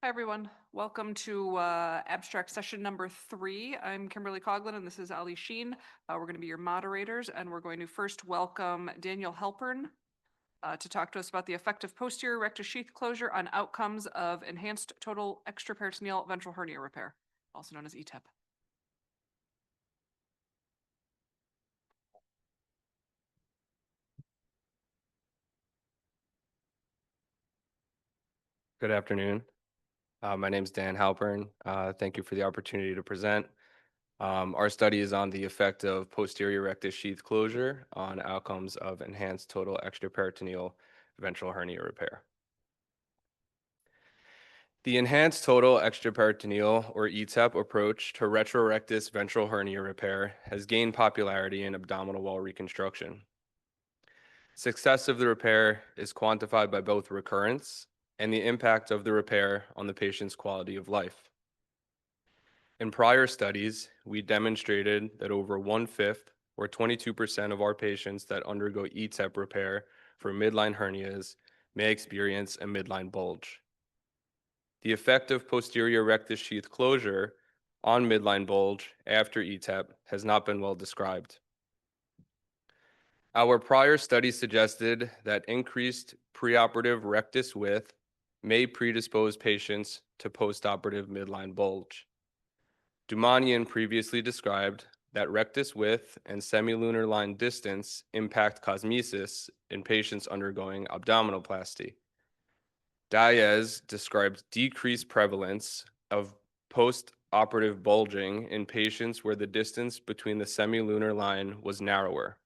Hi, everyone. Welcome to abstract session number 3. I'm Kimberly Coughlin, and this is Ali Sheen. We're going to be your moderators, and we're going to first welcome Daniel Halpern to talk to us about the effect of posterior rectus sheath closure on outcomes of enhanced total extraperitoneal ventral hernia repair, also known as ETEP. Good afternoon. My name is Dan Halpern. Thank you for the opportunity to present. Our study is on the effect of posterior rectus sheath closure on outcomes of enhanced total extraperitoneal ventral hernia repair. The enhanced total extraperitoneal, or ETEP, approach to retrorectus ventral hernia repair has gained popularity in abdominal wall reconstruction. Success of the repair is quantified by both recurrence and the impact of the repair on the patient's quality of life. In prior studies, we demonstrated that over 1/5, or 22% of our patients that undergo ETEP repair for midline hernias may experience a midline bulge. The effect of posterior rectus sheath closure on midline bulge after ETEP has not been well described. Our prior study suggested that increased preoperative rectus width may predispose patients to postoperative midline bulge. Doumanian previously described that rectus width and semilunar line distance impact cosmesis in patients undergoing abdominoplasty. Diaz described decreased prevalence of postoperative bulging in patients where the distance between the semilunar line was narrower.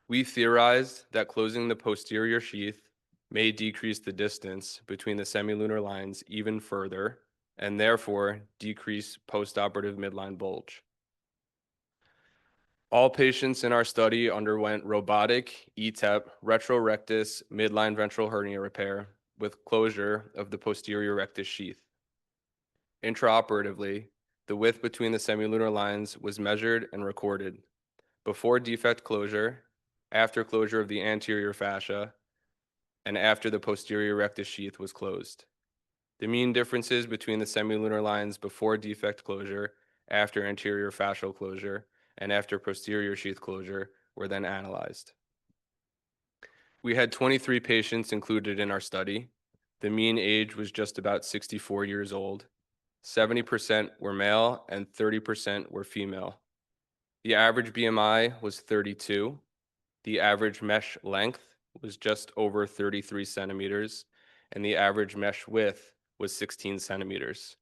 We theorized that closing the posterior sheath may decrease the distance between the semilunar lines even further, and therefore decrease postoperative midline bulge. All patients in our study underwent robotic ETEP retrorectus midline ventral hernia repair with closure of the posterior rectus sheath. Intraoperatively, the width between the semilunar lines was measured and recorded before defect closure, after closure of the anterior fascia, and after the posterior rectus sheath was closed. The mean differences between the semilunar lines before defect closure, after anterior fascial closure, and after posterior sheath closure were then analyzed. We had 23 patients included in our study. The mean age was just about 64 years old. 70% were male and 30% were female. The average BMI was 32. The average mesh length was just over 33 centimeters, and the average mesh width was 16 centimeters.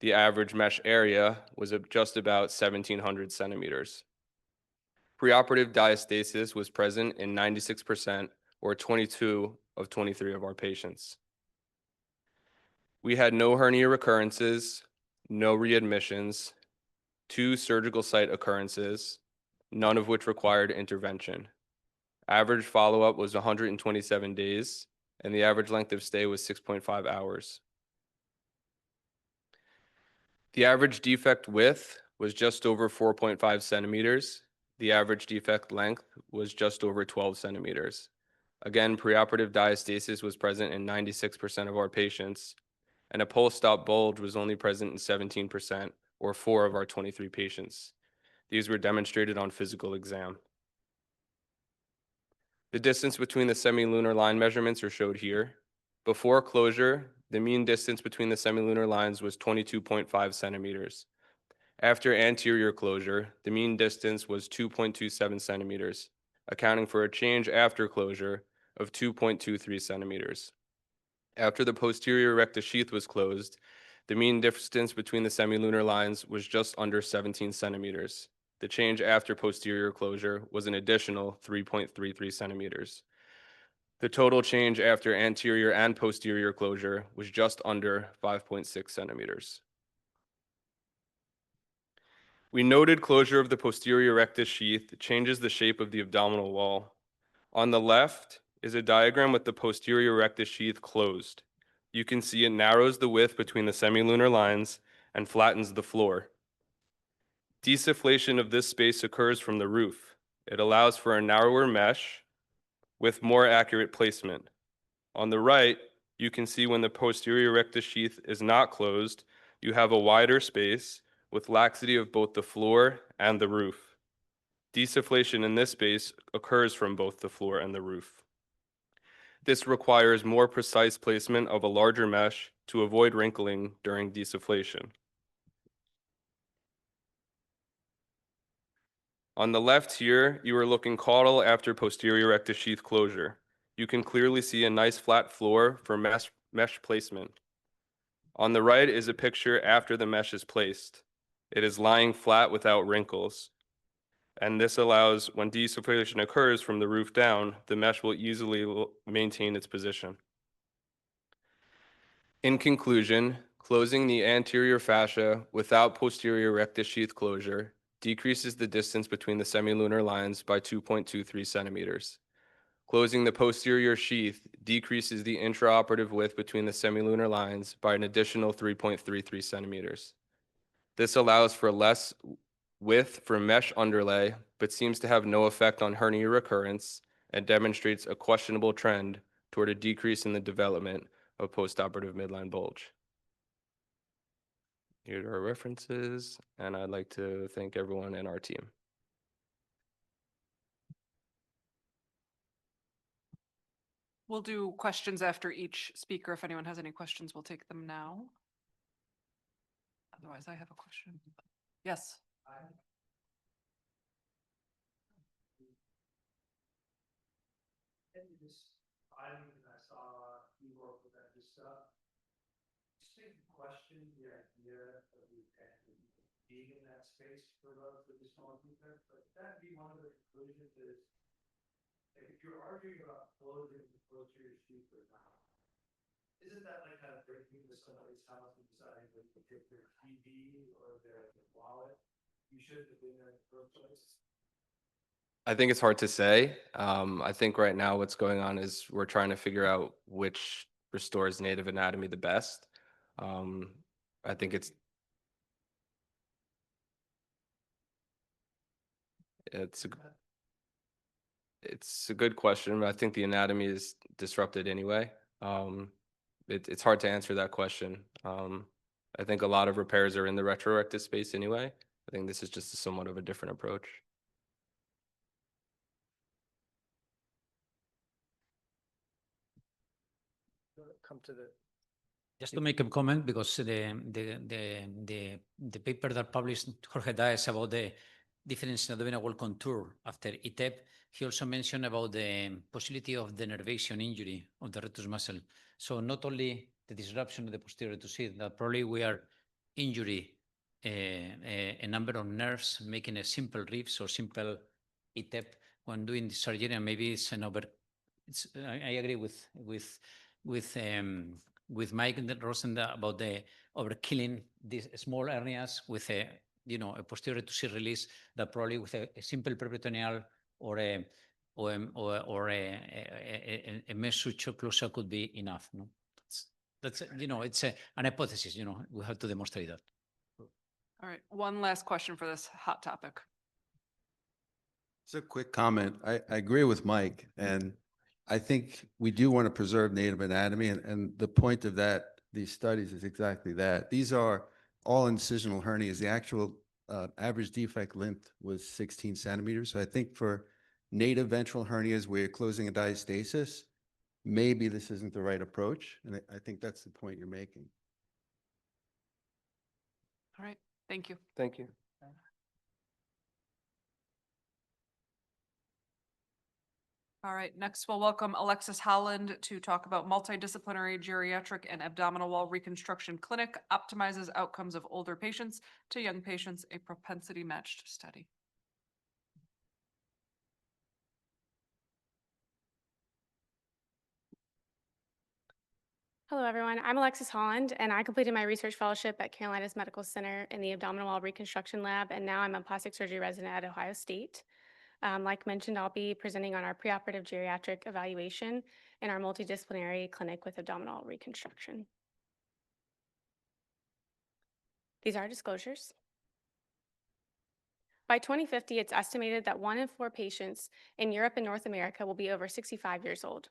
The average mesh area was just about 1,700 centimeters. Preoperative diastasis was present in 96%, or 22 of 23 of our patients. We had no hernia recurrences, no readmissions, 2 surgical site occurrences, none of which required intervention. Average follow-up was 127 days, and the average length of stay was 6.5 hours. The average defect width was just over 4.5 centimeters. The average defect length was just over 12 centimeters. Again, preoperative diastasis was present in 96% of our patients, and a post-op bulge was only present in 17%, or 4 of our 23 patients. These were demonstrated on physical exam. The distance between the semilunar line measurements are showed here. Before closure, the mean distance between the semilunar lines was 22.5 centimeters. After anterior closure, the mean distance was 2.27 centimeters, accounting for a change after closure of 2.23 centimeters. After the posterior rectus sheath was closed, the mean distance between the semilunar lines was just under 17 centimeters. The change after posterior closure was an additional 3.33 centimeters. The total change after anterior and posterior closure was just under 5.6 centimeters. We noted closure of the posterior rectus sheath changes the shape of the abdominal wall. On the left is a diagram with the posterior rectus sheath closed. You can see it narrows the width between the semilunar lines and flattens the floor. Desufflation of this space occurs from the roof. It allows for a narrower mesh with more accurate placement. On the right, you can see when the posterior rectus sheath is not closed, you have a wider space with laxity of both the floor and the roof. Desufflation in this space occurs from both the floor and the roof. This requires more precise placement of a larger mesh to avoid wrinkling during desufflation. On the left here, you are looking caudal after posterior rectus sheath closure. You can clearly see a nice flat floor for mesh placement. On the right is a picture after the mesh is placed. It is lying flat without wrinkles. And this allows, when desufflation occurs from the roof down, the mesh will easily maintain its position. In conclusion, closing the anterior fascia without posterior rectus sheath closure decreases the distance between the semilunar lines by 2.23 centimeters. Closing the posterior sheath decreases the intraoperative width between the semilunar lines by an additional 3.33 centimeters. This allows for less width for mesh underlay, but seems to have no effect on hernia recurrence and demonstrates a questionable trend toward a decrease in the development of postoperative midline bulge. Here are our references, and I'd like to thank everyone in our team. We'll do questions after each speaker. If anyone has any questions, we'll take them now. Otherwise, I have a question. Yes. I saw you work with that stuff. Same question, the idea of the being in that space for relatively small defect, but that'd be one of the conclusions is if you're arguing about closing the posterior sheath or not, isn't that like kind of breaking into somebody's house and deciding whether to take their TV or their wallet? You shouldn't have been there in the first place. I think it's hard to say. I think right now what's going on is we're trying to figure out which restores native anatomy the best. I think it's a good question, but I think the anatomy is disrupted anyway. It's hard to answer that question. I think a lot of repairs are in the retrorectus space anyway. I think this is just somewhat of a different approach. Come to the. Just to make a comment, because the paper that published Jorge Daes about the difference in abdominal wall contour after ETEP, he also mentioned about the possibility of denervation injury of the rectus muscle. So not only the disruption of the posterior rectus sheath, that probably we are injury a number of nerves, making a simple ribs or simple ETEP when doing the surgery, and maybe it's an over. I agree with Mike Rosen about the overkilling these small hernias with a posterior to sheath release that probably with a simple peritoneal or a mesh suture closure could be enough. No, that's it's an hypothesis. We have to demonstrate that. All right, one last question for this hot topic. It's a quick comment. I agree with Mike, and I think we do want to preserve native anatomy, and the point of these studies is exactly that. These are all incisional hernias. The actual average defect length was 16 centimeters. So I think for native ventral hernias where you're closing a diastasis, maybe this isn't the right approach. And I think that's the point you're making. All right, thank you. Thank you. All right, next we'll welcome Alexis Holland to talk about multidisciplinary geriatric and abdominal wall reconstruction clinic optimizes outcomes of older patients to young patients, a propensity matched study. Hello, everyone. I'm Alexis Holland, and I completed my research fellowship at Carolinas Medical Center in the Abdominal Wall Reconstruction Lab, and now I'm a plastic surgery resident at Ohio State. Like mentioned, I'll be presenting on our preoperative geriatric evaluation in our multidisciplinary clinic with abdominal reconstruction. These are disclosures. By 2050, it's estimated that 1 in 4 patients in Europe and North America will be over 65 years old.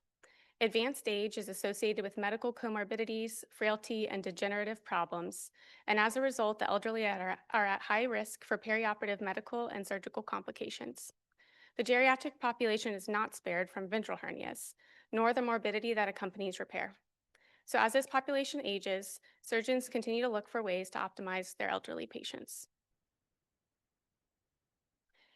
Advanced age is associated with medical comorbidities, frailty, and degenerative problems, and as a result, the elderly are at high risk for perioperative medical and surgical complications. The geriatric population is not spared from ventral hernias, nor the morbidity that accompanies repair. So as this population ages, surgeons continue to look for ways to optimize their elderly patients.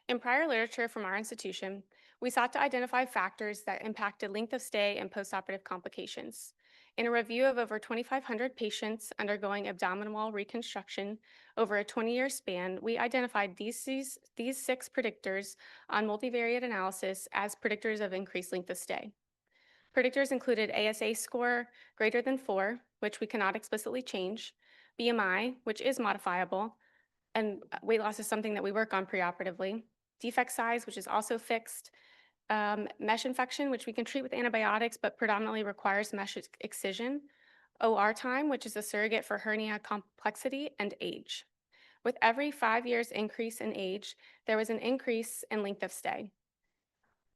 In prior literature from our institution, we sought to identify factors that impacted length of stay and postoperative complications. In a review of over 2,500 patients undergoing abdominal wall reconstruction over a 20-year span, we identified these 6 predictors on multivariate analysis as predictors of increased length of stay. Predictors included ASA score greater than 4, which we cannot explicitly change, BMI, which is modifiable, and weight loss is something that we work on preoperatively, defect size, which is also fixed, mesh infection, which we can treat with antibiotics, but predominantly requires mesh excision, OR time, which is a surrogate for hernia complexity, and age. With every 5 years increase in age, there was an increase in length of stay.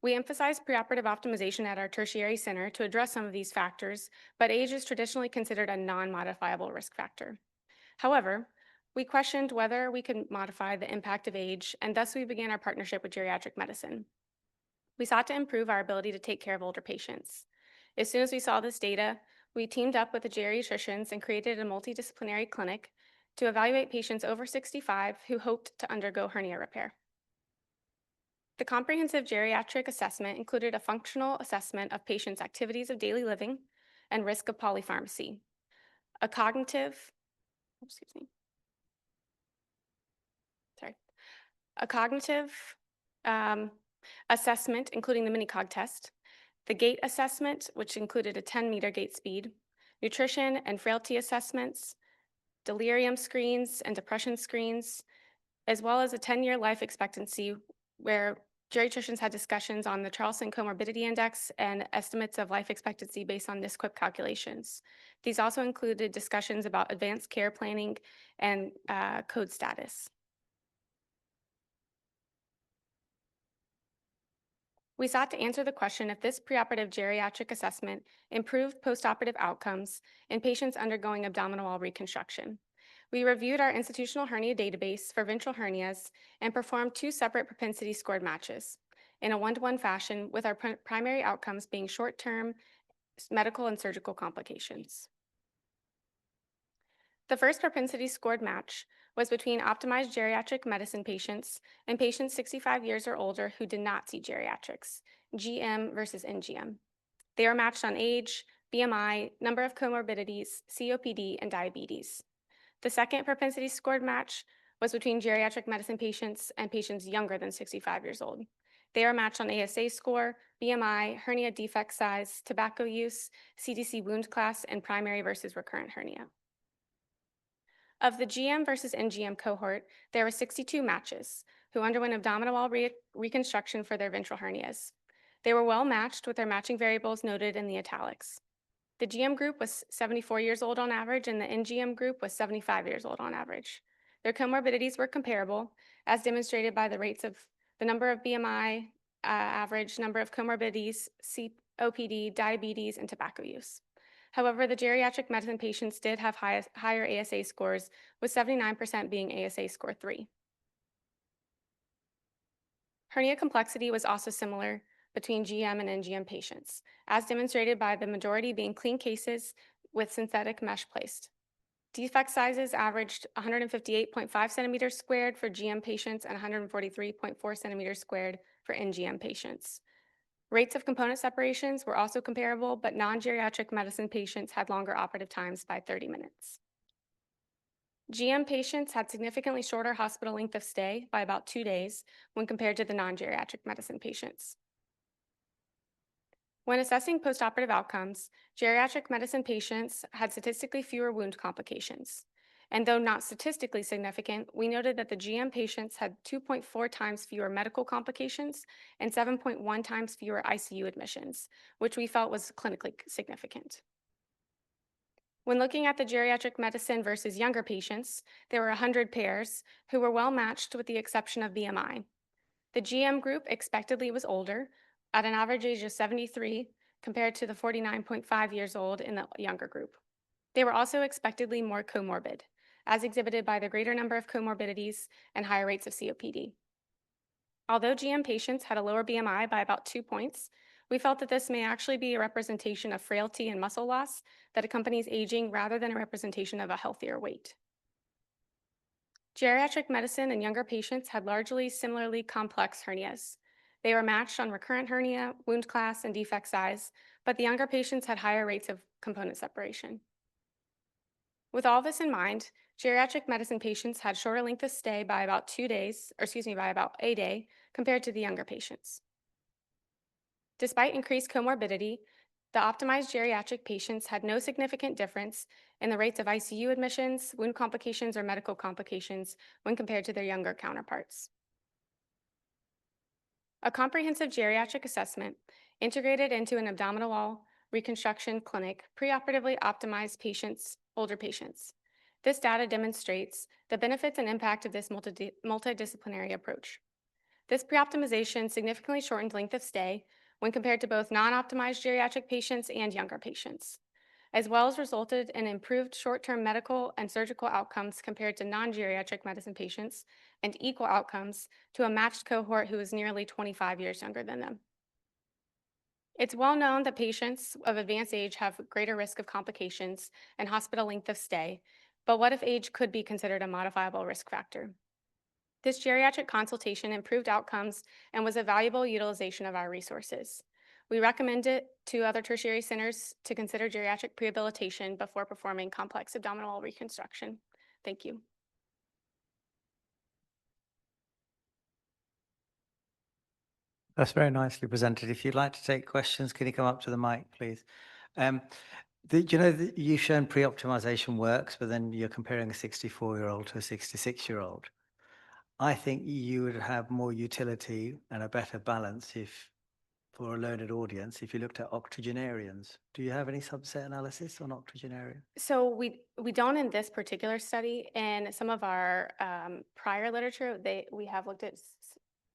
We emphasize preoperative optimization at our tertiary center to address some of these factors, but age is traditionally considered a non-modifiable risk factor. However, we questioned whether we could modify the impact of age, and thus we began our partnership with geriatric medicine. We sought to improve our ability to take care of older patients. As soon as we saw this data, we teamed up with the geriatricians and created a multidisciplinary clinic to evaluate patients over 65 who hoped to undergo hernia repair. The comprehensive geriatric assessment included a functional assessment of patients' activities of daily living and risk of polypharmacy, a cognitive assessment, including the mini-cog test, the gait assessment, which included a 10-meter gait speed, nutrition and frailty assessments, delirium screens and depression screens, as well as a 10-year life expectancy where geriatricians had discussions on the Charlson Comorbidity Index and estimates of life expectancy based on NSQIP calculations. These also included discussions about advanced care planning and code status. We sought to answer the question if this preoperative geriatric assessment improved postoperative outcomes in patients undergoing abdominal wall reconstruction. We reviewed our institutional hernia database for ventral hernias and performed 2 separate propensity scored matches in a 1-to-1 fashion, with our primary outcomes being short-term medical and surgical complications. The first propensity scored match was between optimized geriatric medicine patients and patients 65 years or older who did not see geriatrics, GM versus NGM. They were matched on age, BMI, number of comorbidities, COPD, and diabetes. The second propensity scored match was between geriatric medicine patients and patients younger than 65 years old. They were matched on ASA score, BMI, hernia defect size, tobacco use, CDC wound class, and primary versus recurrent hernia. Of the GM versus NGM cohort, there were 62 matches who underwent abdominal wall reconstruction for their ventral hernias. They were well matched with their matching variables noted in the italics. The GM group was 74 years old on average, and the NGM group was 75 years old on average. Their comorbidities were comparable, as demonstrated by the rates of the number of BMI, average number of comorbidities, COPD, diabetes, and tobacco use. However, the geriatric medicine patients did have higher ASA scores, with 79% being ASA score 3. Hernia complexity was also similar between GM and NGM patients, as demonstrated by the majority being clean cases with synthetic mesh placed. Defect sizes averaged 158.5 centimeters squared for GM patients and 143.4 centimeters squared for NGM patients. Rates of component separations were also comparable, but non-geriatric medicine patients had longer operative times by 30 minutes. GM patients had significantly shorter hospital length of stay by about 2 days when compared to the non-geriatric medicine patients. When assessing postoperative outcomes, geriatric medicine patients had statistically fewer wound complications. And though not statistically significant, we noted that the GM patients had 2.4 times fewer medical complications and 7.1 times fewer ICU admissions, which we felt was clinically significant. When looking at the geriatric medicine versus younger patients, there were 100 pairs who were well matched with the exception of BMI. The GM group expectedly was older, at an average age of 73, compared to the 49.5 years old in the younger group. They were also expectedly more comorbid, as exhibited by the greater number of comorbidities and higher rates of COPD. Although GM patients had a lower BMI by about 2 points, we felt that this may actually be a representation of frailty and muscle loss that accompanies aging rather than a representation of a healthier weight. Geriatric medicine in younger patients had largely similarly complex hernias. They were matched on recurrent hernia, wound class, and defect size, but the younger patients had higher rates of component separation. With all this in mind, geriatric medicine patients had shorter length of stay by about 2 days, by about a day, compared to the younger patients. Despite increased comorbidity, the optimized geriatric patients had no significant difference in the rates of ICU admissions, wound complications, or medical complications when compared to their younger counterparts. A comprehensive geriatric assessment integrated into an abdominal wall reconstruction clinic preoperatively optimized older patients. This data demonstrates the benefits and impact of this multidisciplinary approach. This pre-optimization significantly shortened length of stay when compared to both non-optimized geriatric patients and younger patients, as well as resulted in improved short-term medical and surgical outcomes compared to non-geriatric medicine patients and equal outcomes to a matched cohort who was nearly 25 years younger than them. It's well known that patients of advanced age have greater risk of complications and hospital length of stay, but what if age could be considered a modifiable risk factor? This geriatric consultation improved outcomes and was a valuable utilization of our resources. We recommend it to other tertiary centers to consider geriatric rehabilitation before performing complex abdominal wall reconstruction. Thank you. That's very nicely presented. If you'd like to take questions, can you come up to the mic, please? You've shown pre-optimization works, but then you're comparing a 64-year-old to a 66-year-old. I think you would have more utility and a better balance for a learned audience if you looked at octogenarians. Do you have any subset analysis on octogenarians? So we don't in this particular study. In some of our prior literature, we have looked at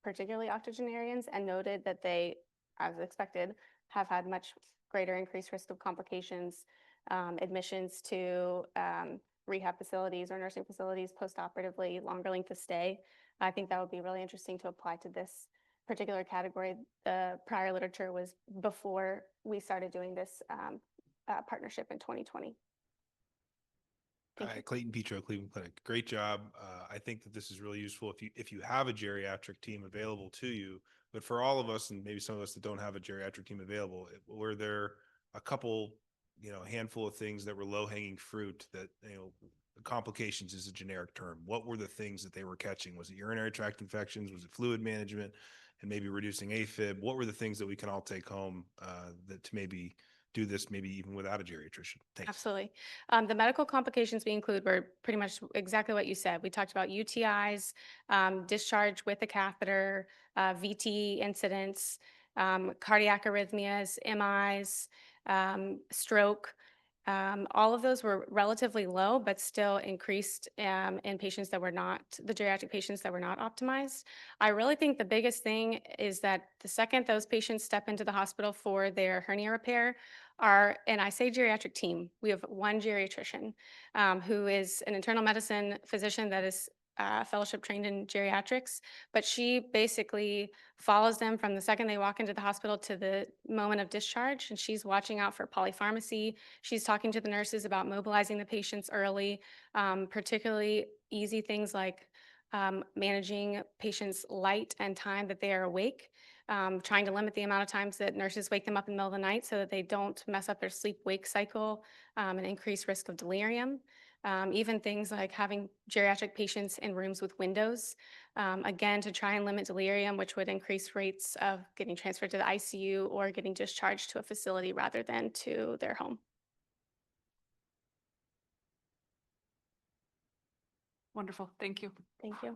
particularly octogenarians and noted that they, as expected, have had much greater increased risk of complications, admissions to rehab facilities or nursing facilities postoperatively, longer length of stay. I think that would be really interesting to apply to this particular category. The prior literature was before we started doing this partnership in 2020. Thank Hi, you. Clayton Petro, Cleveland Clinic. Great job. I think that this is really useful if you have a geriatric team available to you. But for all of us, and maybe some of us that don't have a geriatric team available, were there a couple, handful of things that were low-hanging fruit that, complications is a generic term. What were the things that they were catching? Was it urinary tract infections? Was it fluid management and maybe reducing AFib? What were the things that we can all take home that to maybe do this maybe even without a geriatrician? Thanks. Absolutely. The medical complications we include were pretty much exactly what you said. We talked about UTIs, discharge with a catheter, VT incidents, cardiac arrhythmias, MIs, stroke. All of those were relatively low, but still increased in patients that were not, the geriatric patients that were not optimized. I really think the biggest thing is that the second those patients step into the hospital for their hernia repair, and I say geriatric team, we have one geriatrician who is an internal medicine physician that is fellowship trained in geriatrics, but she basically follows them from the second they walk into the hospital to the moment of discharge. And she's watching out for polypharmacy. She's talking to the nurses about mobilizing the patients early, particularly easy things like managing patients' light and time that they are awake, trying to limit the amount of times that nurses wake them up in the middle of the night so that they don't mess up their sleep-wake cycle and increase risk of delirium. Even things like having geriatric patients in rooms with windows, again, to try and limit delirium, which would increase rates of getting transferred to the ICU or getting discharged to a facility rather than to their home. Wonderful. Thank you. Thank you.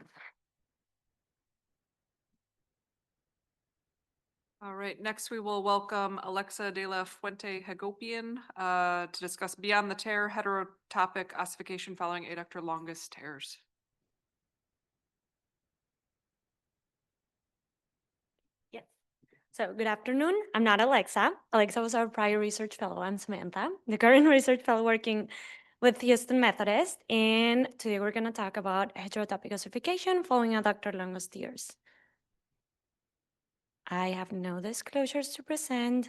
All right, next we will welcome Alexa de la Fuente Hagopian to discuss Beyond the Tear heterotopic ossification following adductor longus tears. Yes. So good afternoon. I'm not Alexa. Alexa was our prior research fellow. I'm Samantha, the current research fellow working with Houston Methodist. And today we're going to talk about heterotopic ossification following adductor longus tears. I have no disclosures to present.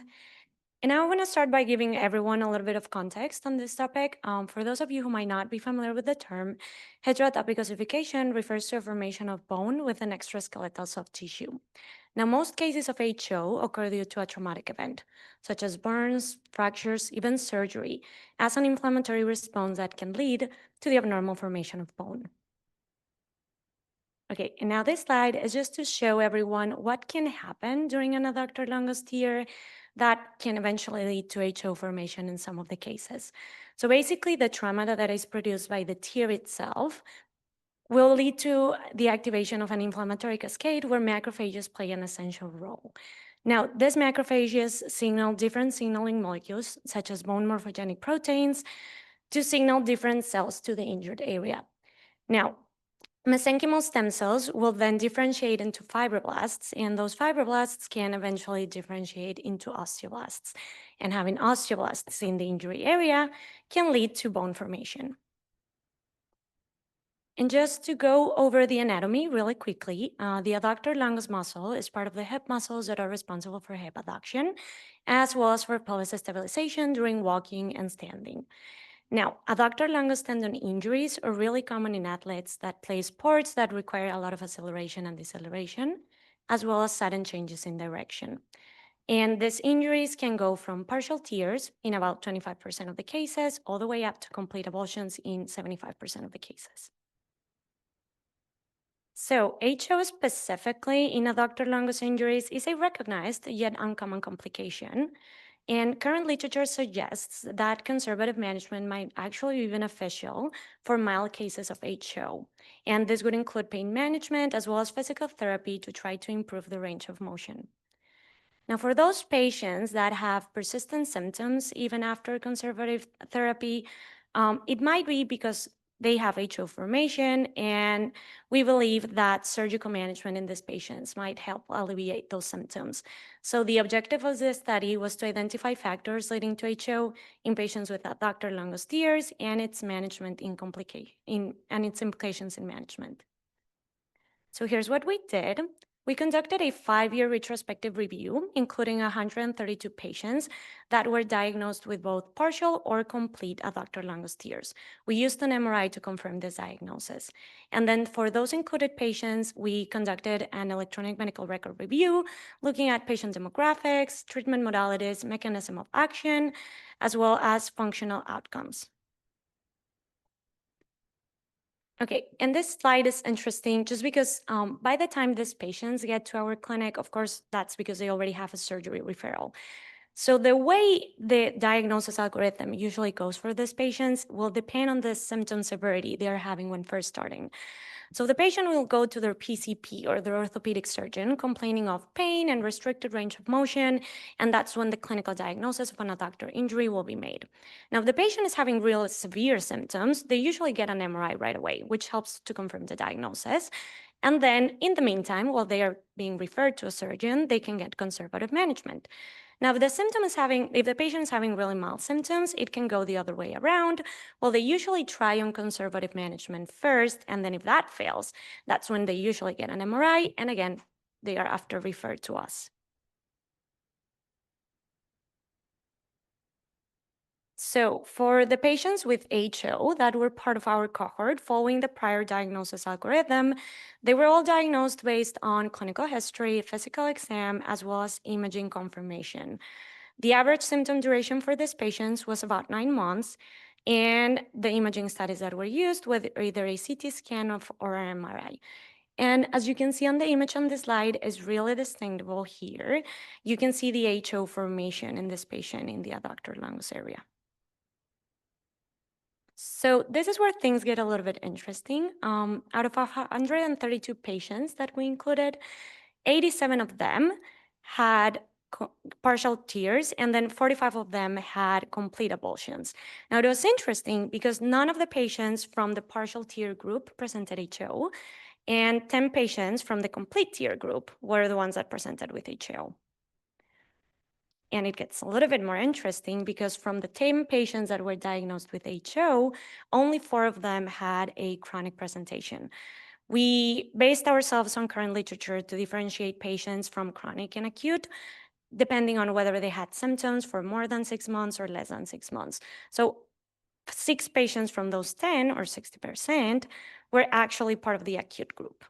And I want to start by giving everyone a little bit of context on this topic. For those of you who might not be familiar with the term, heterotopic ossification refers to a formation of bone with an extraskeletal soft tissue. Now, most cases of HO occur due to a traumatic event, such as burns, fractures, even surgery, as an inflammatory response that can lead to the abnormal formation of bone. Okay, and now this slide is just to show everyone what can happen during an adductor longus tear that can eventually lead to HO formation in some of the cases. So basically, the trauma that is produced by the tear itself will lead to the activation of an inflammatory cascade where macrophages play an essential role. Now, these macrophages signal different signaling molecules, such as bone morphogenic proteins, to signal different cells to the injured area. Now, mesenchymal stem cells will then differentiate into fibroblasts, and those fibroblasts can eventually differentiate into osteoblasts. And having osteoblasts in the injury area can lead to bone formation. And just to go over the anatomy really quickly, the adductor longus muscle is part of the hip muscles that are responsible for hip adduction, as well as for pelvis stabilization during walking and standing. Now, adductor longus tendon injuries are really common in athletes that play sports that require a lot of acceleration and deceleration, as well as sudden changes in direction. And these injuries can go from partial tears in about 25% of the cases, all the way up to complete avulsions in 75% of the cases. So HO specifically in adductor longus injuries is a recognized yet uncommon complication. And current literature suggests that conservative management might actually be beneficial for mild cases of HO. And this would include pain management as well as physical therapy to try to improve the range of motion. Now, for those patients that have persistent symptoms even after conservative therapy, it might be because they have HO formation, and we believe that surgical management in these patients might help alleviate those symptoms. So the objective of this study was to identify factors leading to HO in patients with adductor longus tears and its management and its implications in management. So here's what we did. We conducted a 5-year retrospective review, including 132 patients that were diagnosed with both partial or complete adductor longus tears. We used an MRI to confirm this diagnosis. And then for those included patients, we conducted an electronic medical record review, looking at patient demographics, treatment modalities, mechanism of action, as well as functional outcomes. Okay, and this slide is interesting just because by the time these patients get to our clinic, of course, that's because they already have a surgery referral. So the way the diagnosis algorithm usually goes for these patients will depend on the symptom severity they are having when first starting. So the patient will go to their PCP or their orthopedic surgeon complaining of pain and restricted range of motion, and that's when the clinical diagnosis of an adductor injury will be made. Now, if the patient is having real severe symptoms, they usually get an MRI right away, which helps to confirm the diagnosis. And then in the meantime, while they are being referred to a surgeon, they can get conservative management. Now, if the patient is having really mild symptoms, it can go the other way around. Well, they usually try on conservative management first, and then if that fails, that's when they usually get an MRI, and again, they are after referred to us. So for the patients with HO that were part of our cohort following the prior diagnosis algorithm, they were all diagnosed based on clinical history, physical exam, as well as imaging confirmation. The average symptom duration for these patients was about 9 months, and the imaging studies that were used were either a CT scan or an MRI. And as you can see on the image on this slide is really distinguishable here. You can see the HO formation in this patient in the adductor longus area. So this is where things get a little bit interesting. Out of 132 patients that we included, 87 of them had partial tears, and then 45 of them had complete avulsions. Now, it was interesting because none of the patients from the partial tear group presented HO, and 10 patients from the complete tear group were the ones that presented with HO. And it gets a little bit more interesting because from the 10 patients that were diagnosed with HO, only 4 of them had a chronic presentation. We based ourselves on current literature to differentiate patients from chronic and acute, depending on whether they had symptoms for more than 6 months or less than 6 months. So 6 patients from those 10, or 60%, were actually part of the acute group.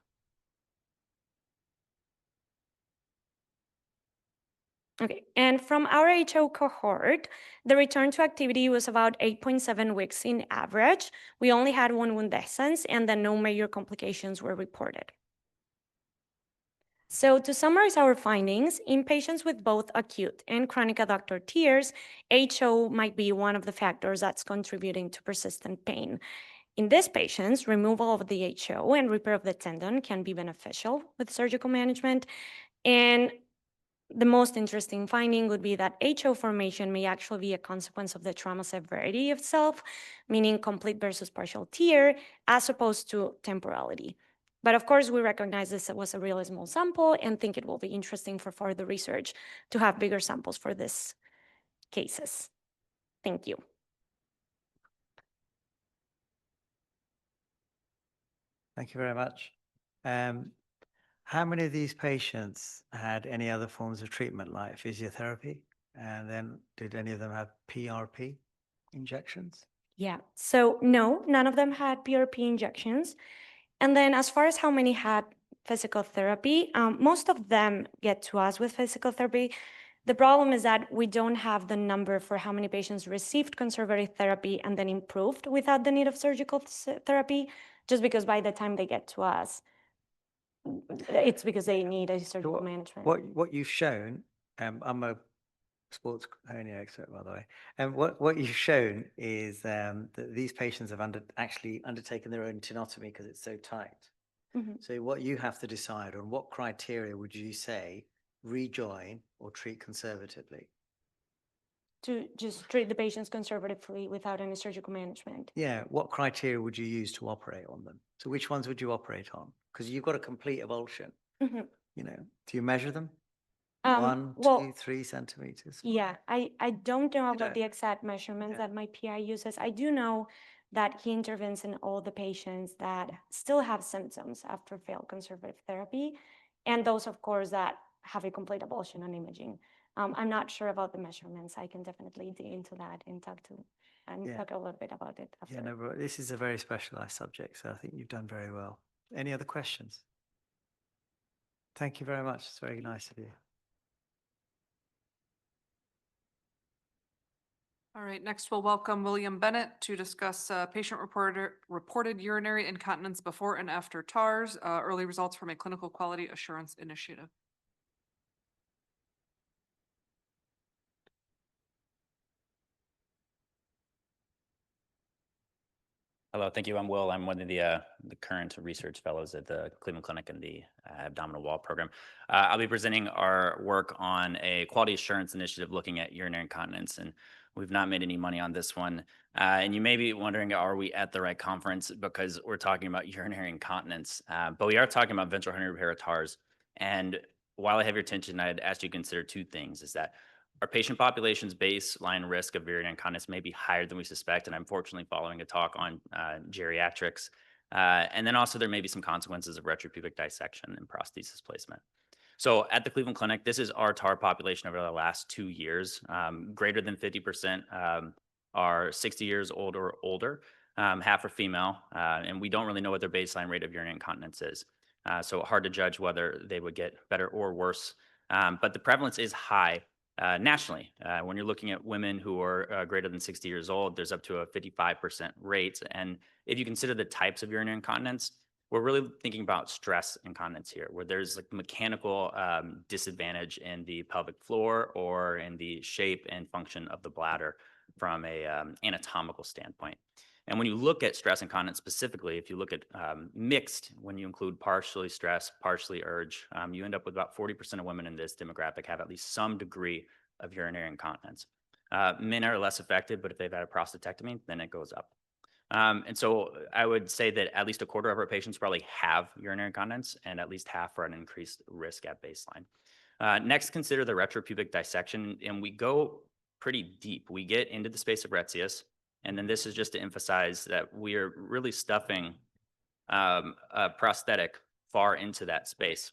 Okay, and from our HO cohort, the return to activity was about 8.7 weeks in average. We only had 1 wound essence, and then no major complications were reported. So to summarize our findings, in patients with both acute and chronic adductor tears, HO might be one of the factors that's contributing to persistent pain. In these patients, removal of the HO and repair of the tendon can be beneficial with surgical management. And the most interesting finding would be that HO formation may actually be a consequence of the trauma severity itself, meaning complete versus partial tear, as opposed to temporality. But of course, we recognize this was a really small sample and think it will be interesting for further research to have bigger samples for these cases. Thank you. Thank you very much. How many of these patients had any other forms of treatment like physiotherapy? And then did any of them have PRP injections? Yeah, so no, none of them had PRP injections. And then as far as how many had physical therapy, most of them get to us with physical therapy. The problem is that we don't have the number for how many patients received conservative therapy and then improved without the need of surgical therapy, just because by the time they get to us, it's because they need a surgical management. What you've shown, I'm a sports hernia expert, by the way, and what you've shown is that these patients have actually undertaken their own tenotomy because it's so tight. Mhm. So what you have to decide on what criteria would you say rejoin or treat conservatively? To just treat the patients conservatively without any surgical management. Yeah, what criteria would you use to operate on them? So which ones would you operate on? Because you've got a complete avulsion. Mhm. You know, do you measure them? Well, 1, 2, 3 centimeters? yeah, I don't know about know, the exact measurements yeah. that my PI uses. I do know that he intervenes in all the patients that still have symptoms after failed conservative therapy, and those, of course, that have a complete avulsion on imaging. I'm not sure about the measurements. I can definitely dig into that and talk Yeah. talk a little bit about it after. Yeah, no, but this is a very specialized subject, so I think you've done very well. Any other questions? Thank you very much. It's very nice of you. All right, next we'll welcome William Bennett to discuss patient-reported urinary incontinence before and after TARS, early results from a clinical quality assurance initiative. Hello, thank you. I'm Will. I'm one of the current research fellows at the Cleveland Clinic in the abdominal wall program. I'll be presenting our work on a quality assurance initiative looking at urinary incontinence, and we've not made any money on this one. And you may be wondering, are we at the right conference? Because we're talking about urinary incontinence, but we are talking about ventral hernia repair or TARS. And while I have your attention, I'd ask you to consider 2 things: is that Our patient population's baseline risk of urinary incontinence may be higher than we suspect, and I'm fortunately following a talk on geriatrics. And then also there may be some consequences of retropubic dissection and prosthesis placement. So at the Cleveland Clinic, this is our TAR population over the last 2 years. Greater than 50% are 60 years old or older, half are female, and we don't really know what their baseline rate of urinary incontinence is. So hard to judge whether they would get better or worse. But the prevalence is high nationally. When you're looking at women who are greater than 60 years old, there's up to a 55% rate. And if you consider the types of urinary incontinence, we're really thinking about stress incontinence here, where there's like mechanical disadvantage in the pelvic floor or in the shape and function of the bladder from a anatomical standpoint. And when you look at stress incontinence specifically, if you look at mixed, when you include partially stress, partially urge, you end up with about 40% of women in this demographic have at least some degree of urinary incontinence. Men are less affected, but if they've had a prostatectomy, then it goes up. And so I would say that at least a quarter of our patients probably have urinary incontinence and at least half are at an increased risk at baseline. Next, consider the retropubic dissection, and we go pretty deep. We get into the space of retzius, and then this is just to emphasize that we are really stuffing a prosthetic far into that space.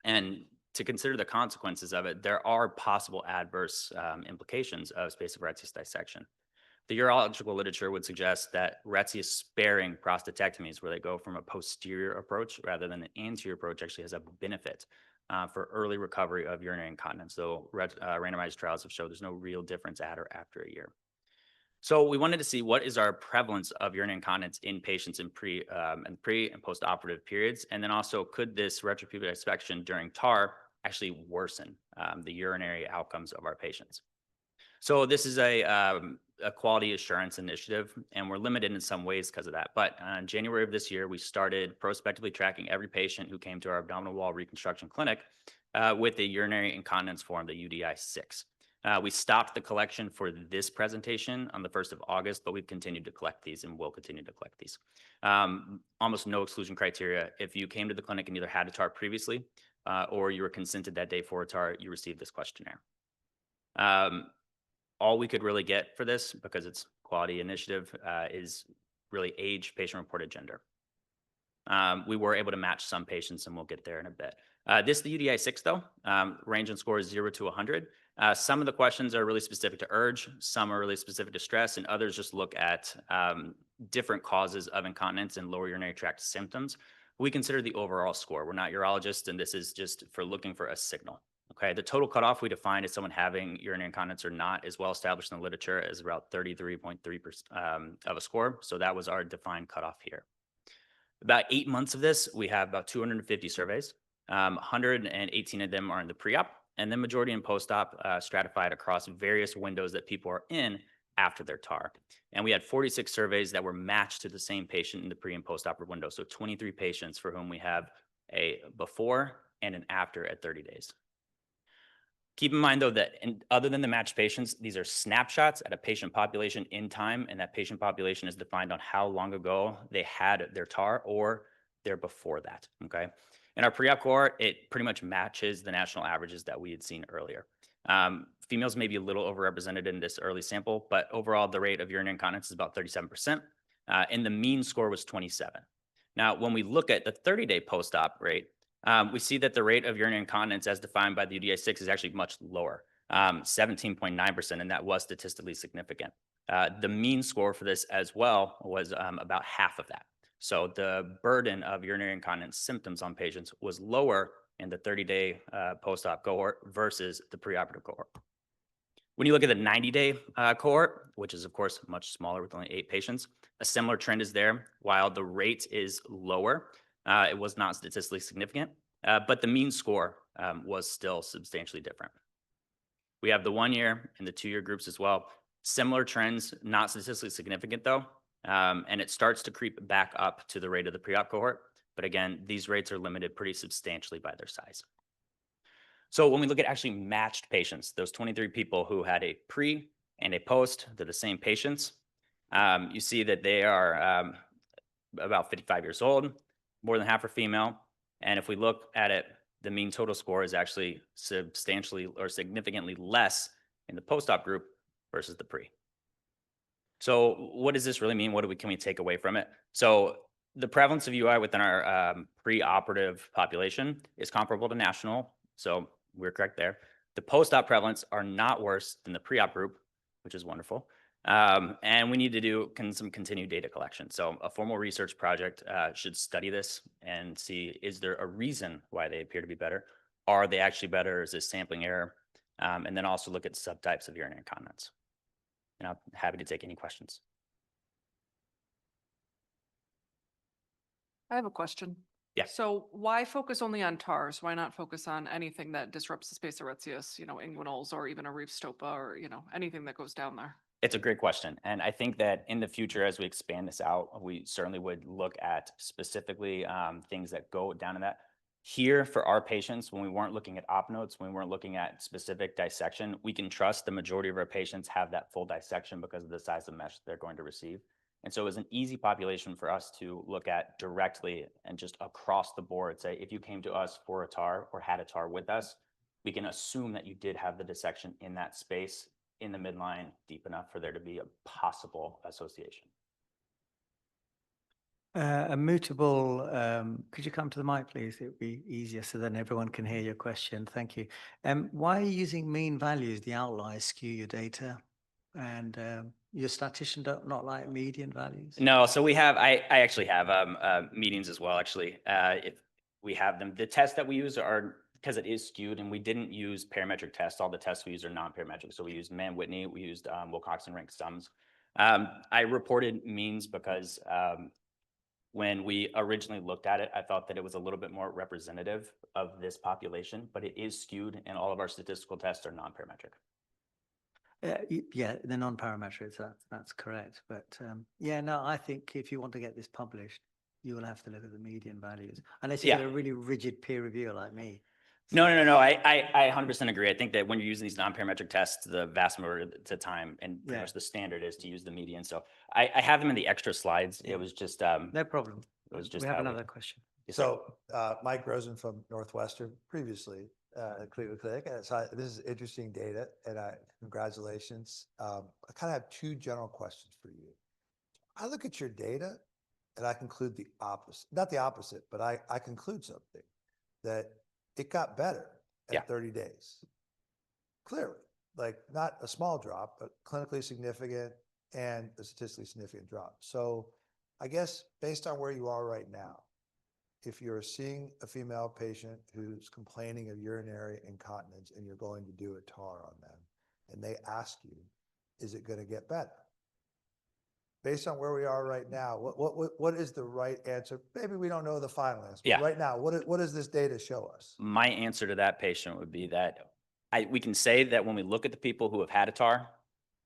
And to consider the consequences of it, there are possible adverse implications of space of retzius dissection. The urological literature would suggest that retzius sparing prostatectomies, where they go from a posterior approach rather than an anterior approach, actually has a benefit for early recovery of urinary incontinence. So randomized trials have shown there's no real difference at or after a year. So we wanted to see what is our prevalence of urinary incontinence in patients in pre and post-operative periods, and then also could this retropubic dissection during TAR actually worsen the urinary outcomes of our patients. So this is a quality assurance initiative, and we're limited in some ways because of that. But in January of this year, we started prospectively tracking every patient who came to our abdominal wall reconstruction clinic with a urinary incontinence form, the UDI-6. We stopped the collection for this presentation on the 1st of August, but we've continued to collect these and will continue to collect these. Almost no exclusion criteria. If you came to the clinic and either had a TAR previously or you were consented that day for a TAR, you received this questionnaire. All we could really get for this, because it's quality initiative, is really age, patient-reported gender. We were able to match some patients, and we'll get there in a bit. This is the UDI-6, though. Range and score is 0 to 100. Some of the questions are really specific to urge, some are really specific to stress, and others just look at different causes of incontinence and lower urinary tract symptoms. We consider the overall score. We're not urologists, and this is just for looking for a signal. Okay, the total cutoff we define as someone having urinary incontinence or not is well established in the literature as about 33.3% of a score. So that was our defined cutoff here. About 8 months of this, we have about 250 surveys. 118 of them are in the pre-op, and then majority in post-op, stratified across various windows that people are in after their TAR. And we had 46 surveys that were matched to the same patient in the pre and post-operative window. So 23 patients for whom we have a before and an after at 30 days. Keep in mind, though, that other than the matched patients, these are snapshots at a patient population in time, and that patient population is defined on how long ago they had their TAR or their before that, okay? In our pre-op cohort, it pretty much matches the national averages that we had seen earlier. Females may be a little overrepresented in this early sample, but overall, the rate of urinary incontinence is about 37%, and the mean score was 27. Now, when we look at the 30-day post-op rate, we see that the rate of urinary incontinence as defined by the UDI-6 is actually much lower, 17.9%, and that was statistically significant. The mean score for this as well was about half of that. So the burden of urinary incontinence symptoms on patients was lower in the 30-day post-op cohort versus the preoperative cohort. When you look at the 90-day cohort, which is of course much smaller with only 8 patients, a similar trend is there. While the rate is lower, it was not statistically significant, but the mean score was still substantially different. We have the 1-year and the 2-year groups as well. Similar trends, not statistically significant though, and it starts to creep back up to the rate of the pre-op cohort. But again, these rates are limited pretty substantially by their size. So when we look at actually matched patients, those 23 people who had a pre and a post, they're the same patients. You see that they are about 55 years old. More than half are female. And if we look at it, the mean total score is actually substantially or significantly less in the post-op group versus the pre. So what does this really mean? Can we take away from it? So the prevalence of UI within our pre-operative population is comparable to national. So we're correct there. The post-op prevalence are not worse than the pre-op group, which is wonderful. And we need to do some continued data collection. So a formal research project should study this and see, is there a reason why they appear to be better? Are they actually better? Is this sampling error? And then also look at subtypes of urinary incontinence. And I'm happy to take any questions. I have a question. Yeah. So why focus only on TARS? Why not focus on anything that disrupts the space eretzius, inguinals, or even a reef stopa, or, anything that goes down there? It's a great question. And I think that in the future, as we expand this out, we certainly would look at specifically things that go down in that. Here for our patients, when we weren't looking at op notes, when we weren't looking at specific dissection, we can trust the majority of our patients have that full dissection because of the size of mesh they're going to receive. And so it was an easy population for us to look at directly and just across the board say, if you came to us for a TAR or had a TAR with us, we can assume that you did have the dissection in that space in the midline deep enough for there to be a possible association. A mutable, could you come to the mic, please? It would be easier so then everyone can hear your question. Thank you. Why are you using mean values? The outliers skew your data, and your statistician don't not like median values? No, so I actually have meetings as well, actually. If we have them, the tests that we use are, because it is skewed, and we didn't use parametric tests. All the tests we use are non-parametric. So we used Mann-Whitney, we used Wilcoxon ranked sums. I reported means because when we originally looked at it, I thought that it was a little bit more representative of this population, but it is skewed, and all of our statistical tests are non-parametric. Yeah, they're non-parametric, that's correct. But yeah, no, I think if you want to get this published, you will have to look at the median values, unless you Yeah. get a really rigid peer reviewer like me. No. I 100% agree. I think that when you're using these non-parametric tests, the vast majority of the time, and pretty Yeah. much the standard is to use the median. So I have them in the extra slides. It was just, No problem. it was just We have how we- another question. Yes, sir. So Mike Rosen from Northwestern, previously at Cleveland Clinic. And so this is interesting data, and congratulations. I kind of have two general questions for you. I look at your data and I conclude the opposite, not the opposite, but I conclude something, that it got better Yeah. at 30 days. Clearly, like not a small drop, but clinically significant and a statistically significant drop. So I guess based on where you are right now, if you're seeing a female patient who's complaining of urinary incontinence and you're going to do a TAR on them, and they ask you, is it going to get better? Based on where we are right now, what is the right answer? Maybe we don't know the final answer. but Yeah. Right now, what does this data show us? My answer to that patient would be that we can say that when we look at the people who have had a TAR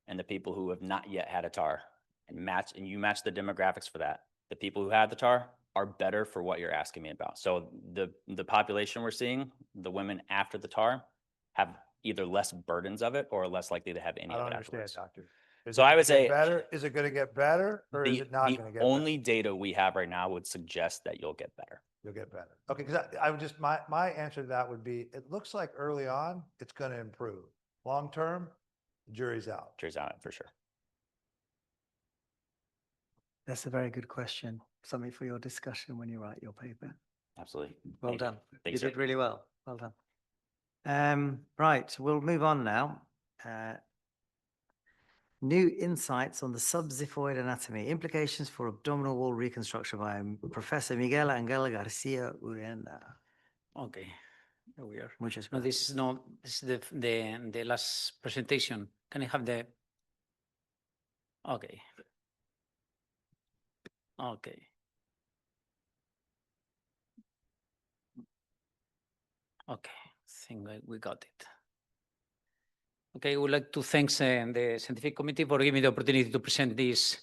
and the people who have not yet had a TAR and you match the demographics for that, the people who had the TAR are better for what you're asking me about. So the population we're seeing, the women after the TAR, have either less burdens of it or are less likely to have any I of don't it understand, afterwards. doctor. Is So it I gonna would get say better. Is it going to get better, or is it not going to get the better? only data we have right now would suggest that you'll get better. You'll get better. Okay, because I would just, my answer to that would be, it looks like early on, it's going to improve. Long term, the jury's out. Jury's on it for sure. That's a very good question. Something for your discussion when you write your paper. Absolutely. Well Thank you. done. Thank You sir. did really well. Well done. Right, we'll move on now. New insights on the subxiphoid anatomy, implications for abdominal wall reconstruction by Professor Miguel Angel Garcia Urenda. Okay, here we are. Muchas No, gracias. this is the last presentation. Can I have the? Okay. Okay. Okay, I think we got it. Okay, I would like to thank the scientific committee for giving me the opportunity to present this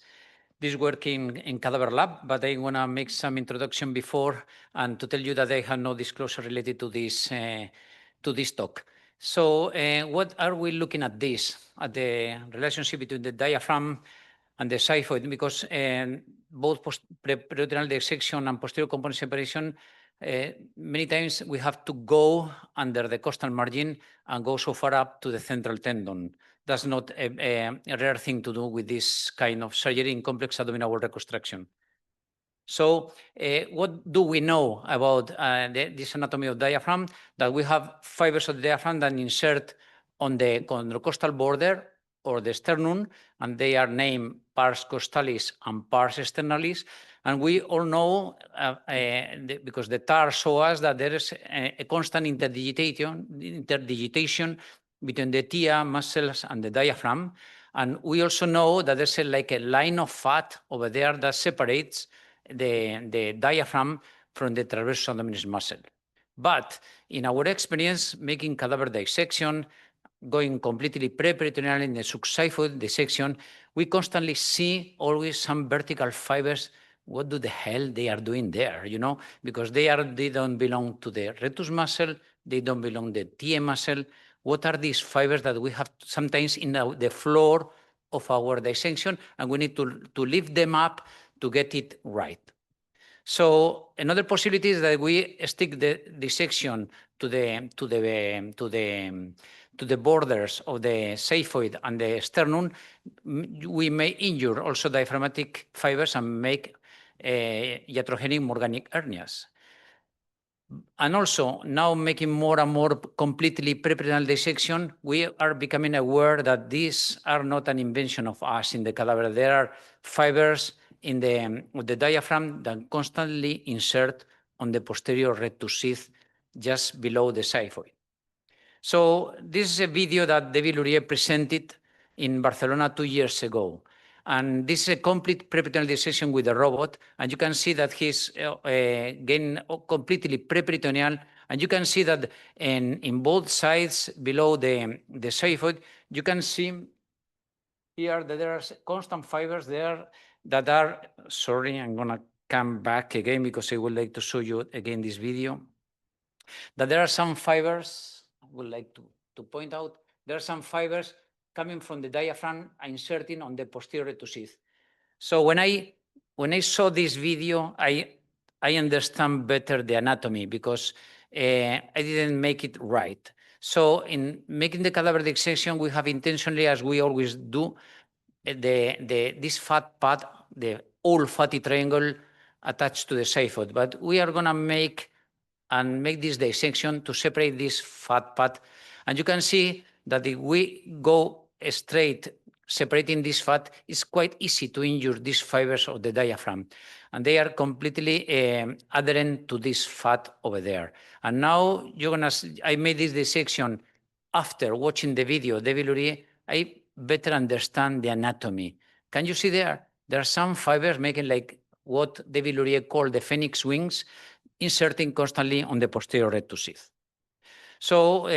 work in Cadaver Lab, but I want to make some introduction before and to tell you that I have no disclosure related to this talk. So what are we looking at this, at the relationship between the diaphragm and the xiphoid, because both peritoneal dissection and posterior component separation many times we have to go under the costal margin and go so far up to the central tendon. That's not a rare thing to do with this kind of surgery in complex abdominal wall reconstruction. So what do we know about this anatomy of diaphragm? That we have fibers of the diaphragm that insert on the chondrocostal border or the sternum, and they are named pars costalis and pars externalis. And we all know, because the TAR show us that there is a constant interdigitation between the tia muscles and the diaphragm. And we also know that there's like a line of fat over there that separates the diaphragm from the transversus abdominis muscle. But in our experience, making cadaver dissection, going completely preperitoneal in the subxiphoid dissection, we constantly see always some vertical fibers. What the hell they are doing there, you know? Because they don't belong to the rectus muscle, they don't belong to the TA muscle. What are these fibers that we have sometimes in the floor of our dissection, and we need to lift them up to get it right? So another possibility is that we stick the dissection to the borders of the xiphoid and the sternum. We may injure also diaphragmatic fibers and make iatrogenic morganic hernias. And also, now making more and more completely preperitoneal dissection, we are becoming aware that these are not an invention of us in the cadaver. There are fibers in the diaphragm that constantly insert on the posterior rectus sheath just below the xiphoid. So this is a video that David Lurie presented in Barcelona 2 years ago. And this is a complete preperitoneal dissection with a robot. And you can see that he's getting completely preperitoneal. And you can see that in both sides below the xiphoid, you can see here that there are constant fibers there that are, sorry, I'm going to come back again because I would like to show you again this video, that there are some fibers, I would like to point out, there are some fibers coming from the diaphragm inserting on the posterior rectus sheath. So when I saw this video, I understand better the anatomy because I didn't make it right. So in making the cadaver dissection, we have intentionally, as we always do, this fat pad, the old fatty triangle attached to the xiphoid. But we are going to make this dissection to separate this fat pad. And you can see that if we go straight separating this fat, it's quite easy to injure these fibers of the diaphragm. And they are completely adherent to this fat over there. And now I made this dissection after watching the video, David Lurie, I better understand the anatomy. Can you see there? There are some fibers making like what David Lurie called the phoenix wings, inserting constantly on the posterior rectus sheath. So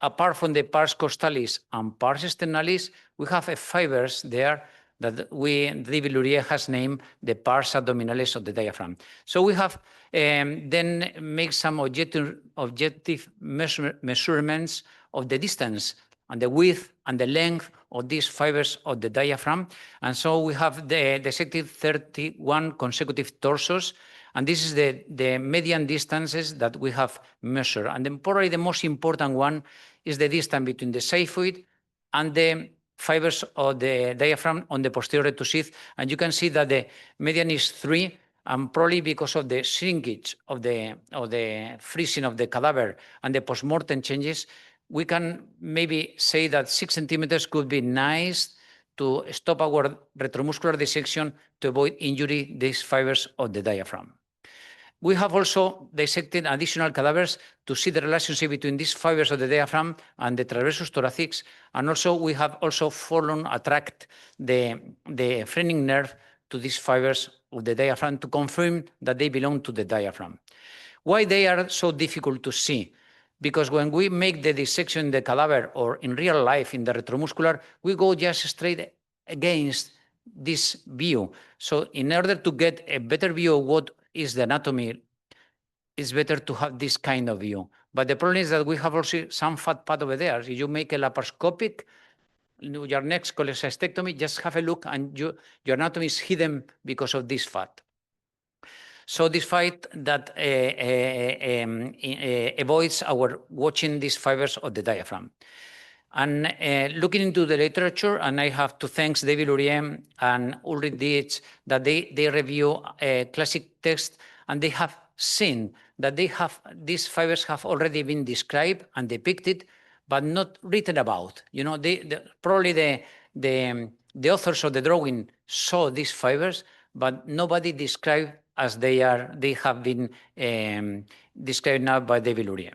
apart from the pars costalis and pars externalis, we have fibers there that David Lurie has named the pars abdominalis of the diaphragm. So we have then make some objective measurements of the distance and the width and the length of these fibers of the diaphragm. And so we have dissected 31 consecutive torsos. And this is the median distances that we have measured. And then probably the most important one is the distance between the xiphoid and the fibers of the diaphragm on the posterior rectus sheath. And you can see that the median is 3, and probably because of the shrinkage of the freezing of the cadaver and the postmortem changes, we can maybe say that 6 centimeters could be nice to stop our retromuscular dissection to avoid injury these fibers of the diaphragm. We have also dissected additional cadavers to see the relationship between these fibers of the diaphragm and the transversus thoracics. And also we have also attract the phrenic nerve to these fibers of the diaphragm to confirm that they belong to the diaphragm. Why they are so difficult to see? Because when we make the dissection in the cadaver or in real life in the retromuscular, we go just straight against this view. So in order to get a better view of what is the anatomy, it's better to have this kind of view. But the problem is that we have also some fat pad over there. If you make a laparoscopic, your next cholecystectomy, just have a look and your anatomy is hidden because of this fat. So this fight that avoids our watching these fibers of the diaphragm. And looking into the literature, and I have to thank David Lurien and Ulrich Dietz that they review classic text, and they have seen that these fibers have already been described and depicted, but not written about. You know, probably the authors of the drawing saw these fibers, but nobody described as they have been described now by David Lurien.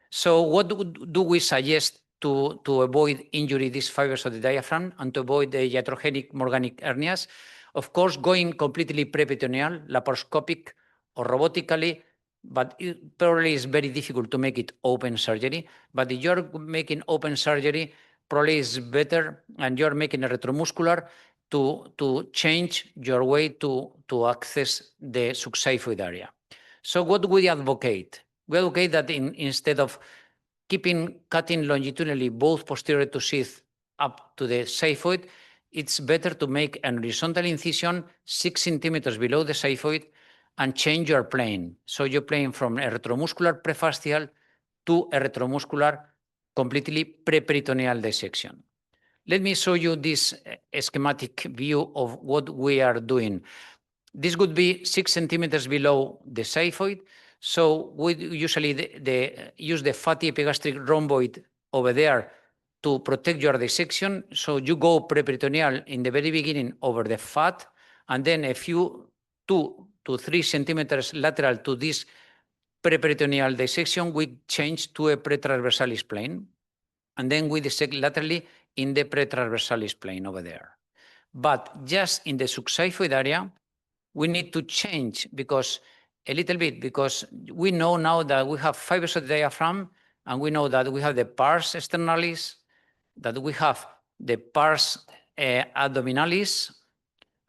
So what do we suggest to avoid injury these fibers of the diaphragm and to avoid the iatrogenic morganic hernias? Of course, going completely preperitoneal, laparoscopic or robotically, but it probably is very difficult to make it open surgery. But if you're making open surgery, probably is better, and you're making a retromuscular to change your way to access the subxiphoid area. So what do we advocate? We advocate that instead of cutting longitudinally both posterior to sheath up to the xiphoid, it's better to make an horizontal incision 6 centimeters below the xiphoid and change your plane. So you're playing from a retromuscular prefascial to a retromuscular completely preperitoneal dissection. Let me show you this schematic view of what we are doing. This would be 6 centimeters below the xiphoid. So we usually use the fatty epigastric rhomboid over there to protect your dissection. So you go preperitoneal in the very beginning over the fat, and then a few 2 to 3 centimeters lateral to this preperitoneal dissection, we change to a pretraversalis plane. And then we dissect laterally in the pretraversalis plane over there. But just in the subxiphoid area, we need to change because we know now that we have fibers of the diaphragm, and we know that we have the pars externalis, that we have the pars abdominalis,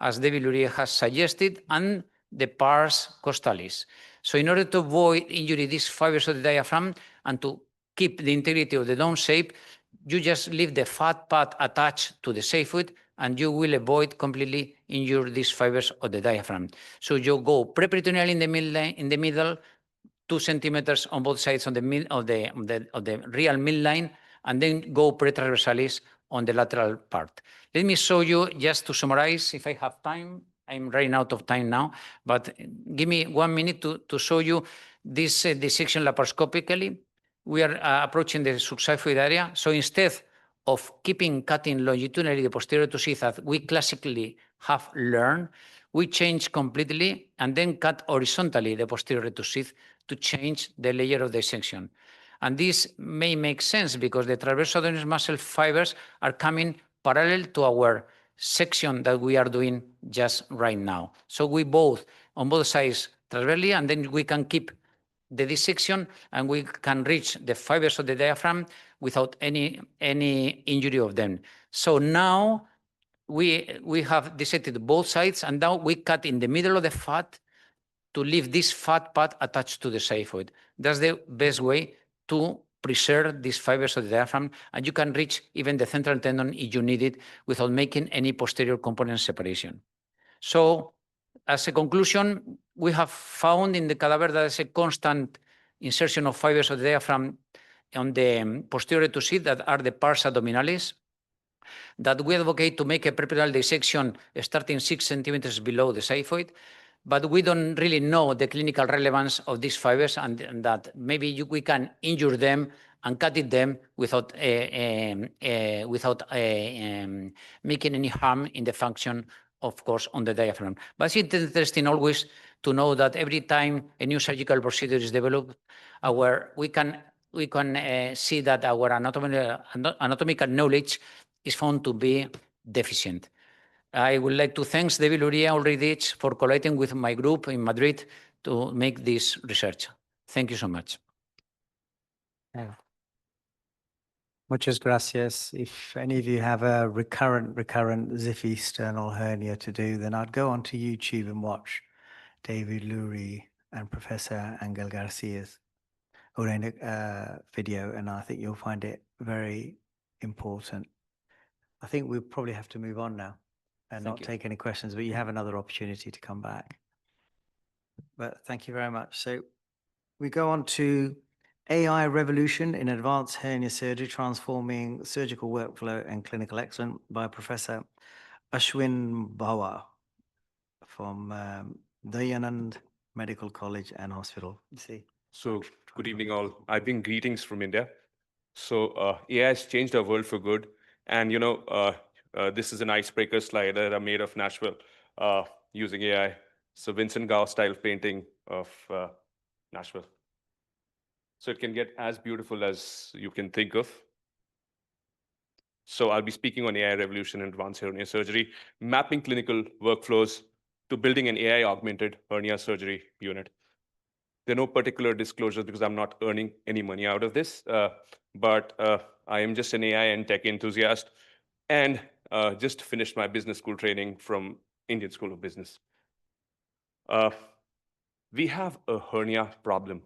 as David Lurien has suggested, and the pars costalis. So in order to avoid injury these fibers of the diaphragm and to keep the integrity of the dome shape, you just leave the fat part attached to the xiphoid, and you will avoid completely injure these fibers of the diaphragm. So you go preperitoneal in the middle, 2 centimeters on both sides of the real midline, and then go pretraversalis on the lateral part. Let me show you, just to summarize, if I have time. I'm running out of time now, but give me 1 minute to show you this dissection laparoscopically. We are approaching the subxiphoid area. So instead of cutting longitudinally the posterior to sheath as we classically have learned, we change completely and then cut horizontally the posterior to sheath to change the layer of dissection. And this may make sense because the transverse abdominis muscle fibers are coming parallel to our section that we are doing just right now. So we on both sides transversely, and then we can keep the dissection and we can reach the fibers of the diaphragm without any injury of them. So now we have dissected both sides, and now we cut in the middle of the fat to leave this fat part attached to the xiphoid. That's the best way to preserve these fibers of the diaphragm, and you can reach even the central tendon if you need it without making any posterior component separation. So as a conclusion, we have found in the cadaver that there's a constant insertion of fibers of the diaphragm on the posterior to sheath that are the pars abdominalis, that we advocate to make a preperitoneal dissection starting 6 centimeters below the xiphoid, but we don't really know the clinical relevance of these fibers, and that maybe we can injure them and cut them without making any harm in the function, of course, on the diaphragm. But it's interesting always to know that every time a new surgical procedure is developed, we can see that our anatomical knowledge is found to be deficient. I would like to thank David Lurien, Ulrich Dietz, for collaborating with my group in Madrid to make this research. Thank you so much. Yeah. Muchas gracias. If any of you have a recurrent Ziffy sternal hernia to do, then I'd go onto YouTube and watch David Lurien and Professor Angel Garcia's video, and I think you'll find it very important. I think we'll probably have to move on now and not take any questions, but you have another opportunity to come back. but thank you very much. So we go on to AI revolution in advanced hernia surgery, transforming surgical workflow and clinical excellence by Professor Ashwin Bawa from Dayanand Medical College and Hospital. You see. So, good evening, all. I bring greetings from India. So, AI has changed our world for good. And, this is an icebreaker slide that I made of Nashville using AI. So, Vincent Gao style painting of Nashville. So, it can get as beautiful as you can think of. So, I'll be speaking on AI revolution in advanced hernia surgery, mapping clinical workflows to building an AI augmented hernia surgery unit. There are no particular disclosures because I'm not earning any money out of this, but I am just an AI and tech enthusiast and just finished my business school training from Indian School of Business. We have a hernia problem,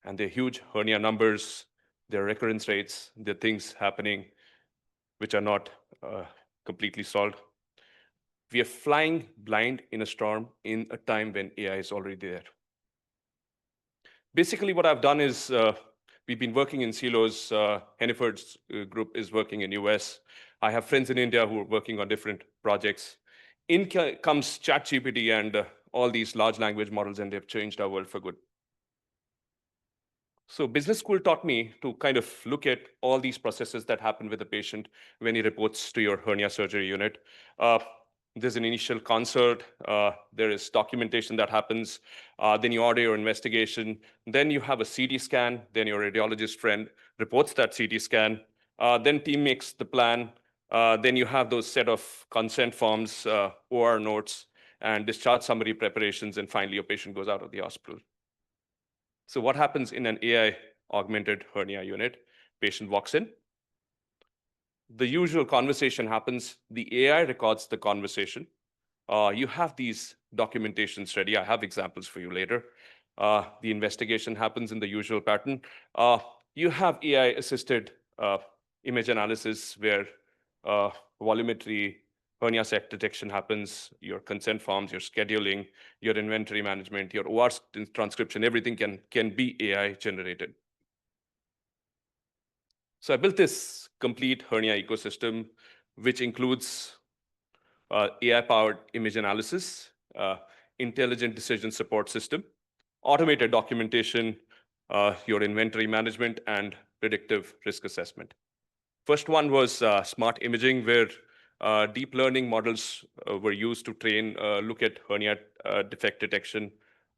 and they're huge hernia numbers, there are recurrence rates, there are things happening which are not completely solved. We are flying blind in a storm in a time when AI is already there. Basically, what I've done is we've been working in silos. Henniford's group is working in US. I have friends in India who are working on different projects. In comes ChatGPT and all these large language models, and they've changed our world for good. So business school taught me to kind of look at all these processes that happen with the patient when he reports to your hernia surgery unit. There's an initial consult, there is documentation that happens, then you order your investigation, then you have a CT scan, then your radiologist friend reports that CT scan, then team makes the plan, then you have those set of consent forms, OR notes, and discharge summary preparations, and finally your patient goes out of the hospital. So what happens in an AI augmented hernia unit? Patient walks in. The usual conversation happens. The AI records the conversation. You have these documentations ready. I have examples for you later. The investigation happens in the usual pattern. You have AI-assisted image analysis where volumetry, hernia sac detection happens, your consent forms, your scheduling, your inventory management, your OR transcription, everything can be AI generated. So I built this complete hernia ecosystem, which includes AI-powered image analysis, intelligent decision support system, automated documentation, your inventory management, and predictive risk assessment. First one was smart imaging, where deep learning models were used to look at hernia defect detection,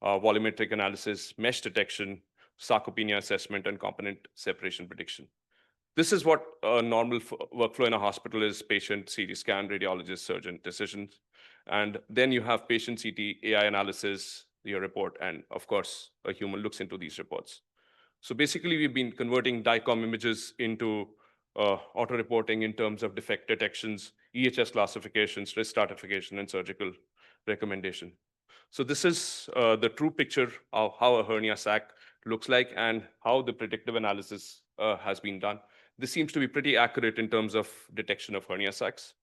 volumetric analysis, mesh detection, sarcopenia assessment, and component separation prediction. This is what a normal workflow in a hospital is: patient, CT scan, radiologist, surgeon, decisions. And then you have patient CT, AI analysis, your report, and of course, a human looks into these reports. So basically, we've been converting DICOM images into auto-reporting in terms of defect detections, EHS classifications, risk stratification, and surgical recommendation. So this is the true picture of how a hernia sac looks like and how the predictive analysis has been done. This seems to be pretty accurate in terms of detection of hernia sacs.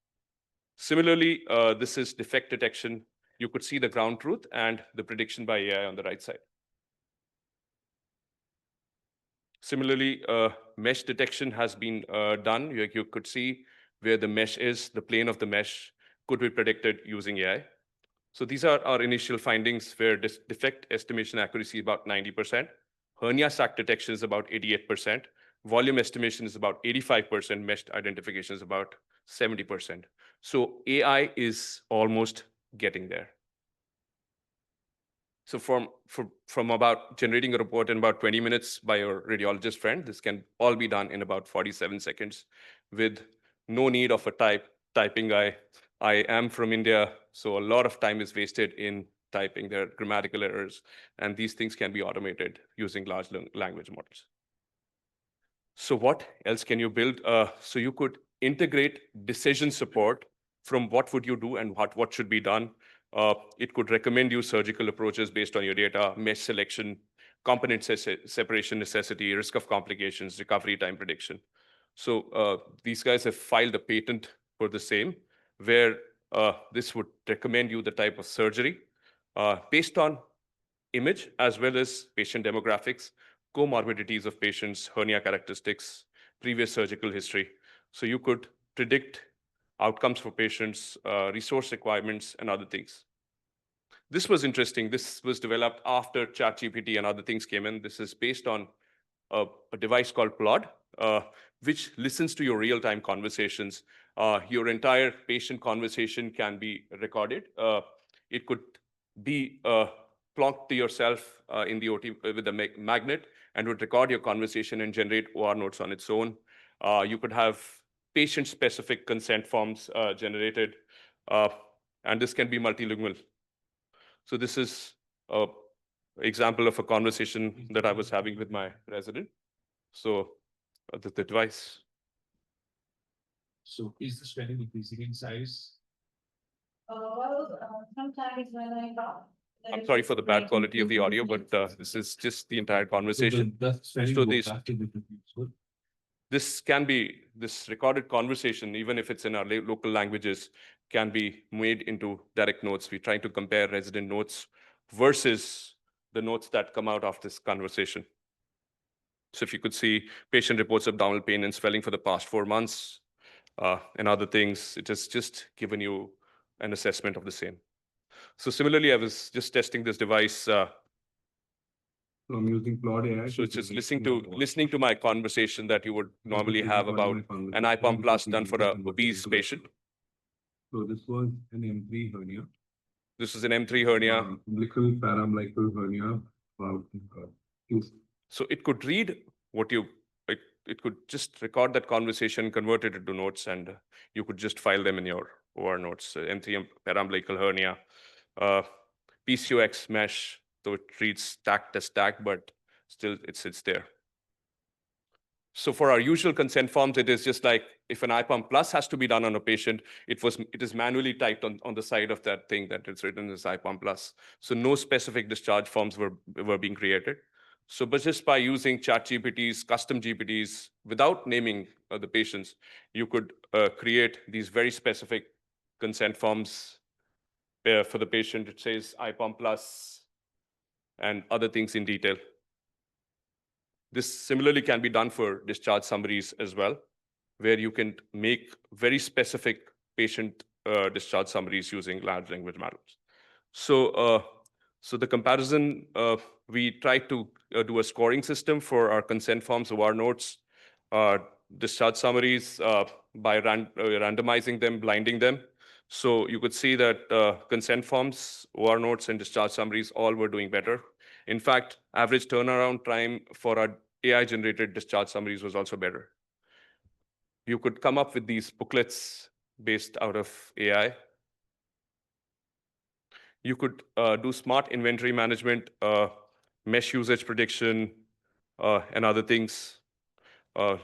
Similarly, this is defect detection. You could see the ground truth and the prediction by AI on the right side. Similarly, mesh detection has been done. You could see where the mesh is, the plane of the mesh could be predicted using AI. So these are our initial findings, where defect estimation accuracy is about 90%. Hernia sac detection is about 88%. Volume estimation is about 85%. Mesh identification is about 70%. So AI is almost getting there. So from about generating a report in about 20 minutes by your radiologist friend, this can all be done in about 47 seconds with no need of a typing guy. I am from India, so a lot of time is wasted in typing. There are grammatical errors, and these things can be automated using large language models. So what else can you build? So you could integrate decision support from what would you do and what should be done. It could recommend you surgical approaches based on your data, mesh selection, component separation necessity, risk of complications, recovery time prediction. So these guys have filed a patent for the same, where this would recommend you the type of surgery based on image as well as patient demographics, comorbidities of patients, hernia characteristics, previous surgical history. So you could predict outcomes for patients, resource requirements, and other things. This was interesting. This was developed after ChatGPT and other things came in. This is based on a device called Plod, which listens to your real-time conversations. Your entire patient conversation can be recorded. It could be plugged to yourself in the OT with a magnet and would record your conversation and generate OR notes on its own. You could have patient-specific consent forms generated, and this can be multilingual. So this is an example of a conversation that I was having with my resident. So the device. So is the study increasing in size? Sometimes when I got. I'm sorry for the bad quality of the audio, but this is just the entire conversation. So this recorded conversation, even if it's in our local languages, can be made into direct notes. We're trying to compare resident notes versus the notes that come out of this conversation. So if you could see patient reports of abdominal pain and swelling for the past 4 months and other things, it has just given you an assessment of the same. So similarly, I was just testing this device. So I'm using Plod AI. it's just listening to my conversation that you would normally have about an IPOM Plus done for an obese patient. So this was an M3 hernia. This is an M3 hernia. Umbilical parambilical hernia. So it could read what you, it could just record that conversation, convert it into notes, and you could just file them in your OR notes. M3 parambilical hernia, PCOX mesh, so it reads stacked as stacked, but still it sits there. So for our usual consent forms, it is just like if an IPOM Plus has to be done on a patient, it is manually typed on the side of that thing that it's written as IPOM Plus. So no specific discharge forms were being created. So, but just by using ChatGPT's, custom GPTs, without naming the patients, you could create these very specific consent forms for the patient. It says IPOM Plus and other things in detail. This similarly can be done for discharge summaries as well, where you can make very specific patient discharge summaries using large language models. So, so the comparison, we tried to do a scoring system for our consent forms, OR notes, discharge summaries by randomizing them, blinding them. So you could see that consent forms, OR notes, and discharge summaries all were doing better. In fact, average turnaround time for our AI-generated discharge summaries was also better. You could come up with these booklets based out of AI. You could do smart inventory management, mesh usage prediction, and other things.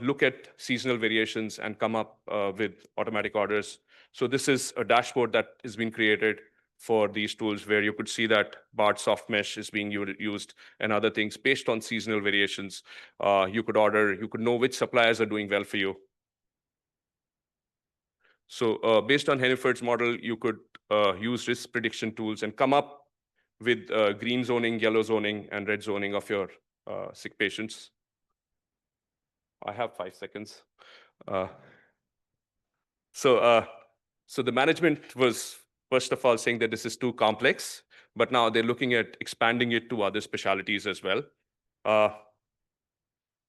Look at seasonal variations and come up with automatic orders. So this is a dashboard that has been created for these tools where you could see that BART soft mesh is being used and other things based on seasonal variations. You could order, you could know which suppliers are doing well for you. So based on Hannaford's model, you could use risk prediction tools and come up with green zoning, yellow zoning, and red zoning of your sick patients. I have 5 seconds. So the management was, first of all, saying that this is too complex, but now they're looking at expanding it to other specialties as well.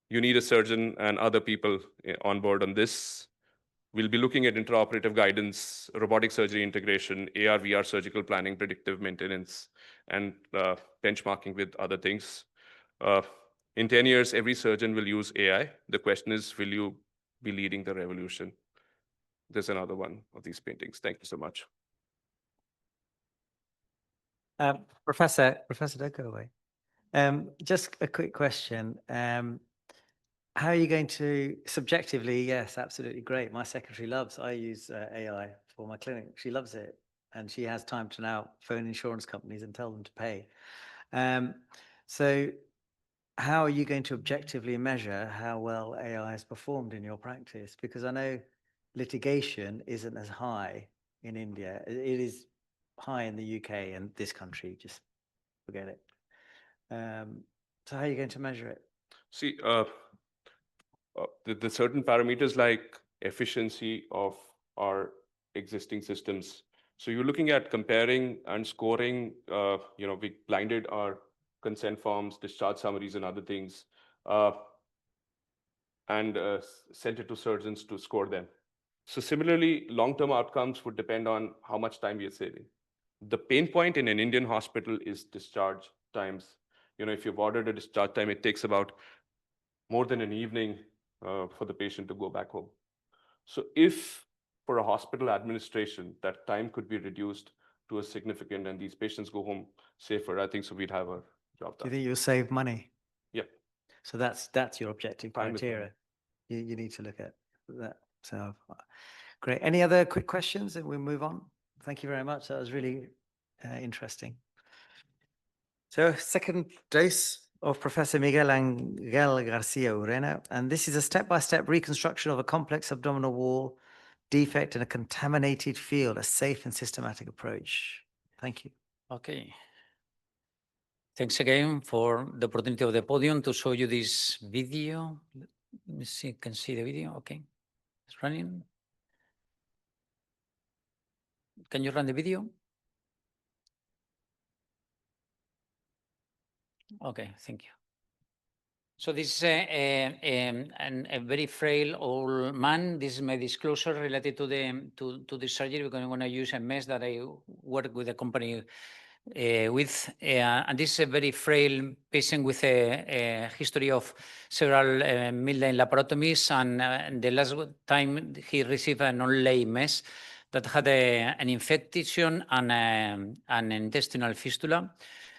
You need a surgeon and other people on board on this. We'll be looking at intraoperative guidance, robotic surgery integration, AR, VR surgical planning, predictive maintenance, and benchmarking with other things. In 10 years, every surgeon will use AI. The question is, will you be leading the revolution? There's another one of these paintings. Thank you so much. Professor, don't go away. Just a quick question. How are you going to subjectively? Yes, absolutely great. My secretary loves, I use AI for my clinic. She loves it. And she has time to now phone insurance companies and tell them to pay. So how are you going to objectively measure how well AI has performed in your practice? Because I know litigation isn't as high in India. It is high in the UK and this country, just forget it. So how are you going to measure it? See, the certain parameters like efficiency of our existing systems. So you're looking at comparing and scoring, we blinded our consent forms, discharge summaries and other things, and sent it to surgeons to score them. So similarly, long-term outcomes would depend on how much time we are saving. The pain point in an Indian hospital is discharge times. If you've ordered a discharge time, it takes about more than an evening for the patient to go back home. So if for a hospital administration, that time could be reduced to a significant and these patients go home safer, I think so we'd have a job Do you done. think you'll save money? Yep. So that's your objective Time is money. criteria. You need to look at that. So great. Any other quick questions? And we'll move on. Thank you very much. That was really interesting. So second dose of Professor Miguel Angel Garcia Urena, and this is a step-by-step reconstruction of a complex abdominal wall defect in a contaminated field, a safe and systematic approach. Thank you. Okay. Thanks again for the opportunity of the podium to show you this video. Let me see, you can see the video. Okay, it's running. Can you run the video? Okay, thank you. So this is a very frail old man. This is my disclosure related to the surgery. We're going to use a mesh that I work with a company with, and this is a very frail patient with a history of several midline laparotomies, and the last time he received an onlay mesh that had an infection and an intestinal fistula.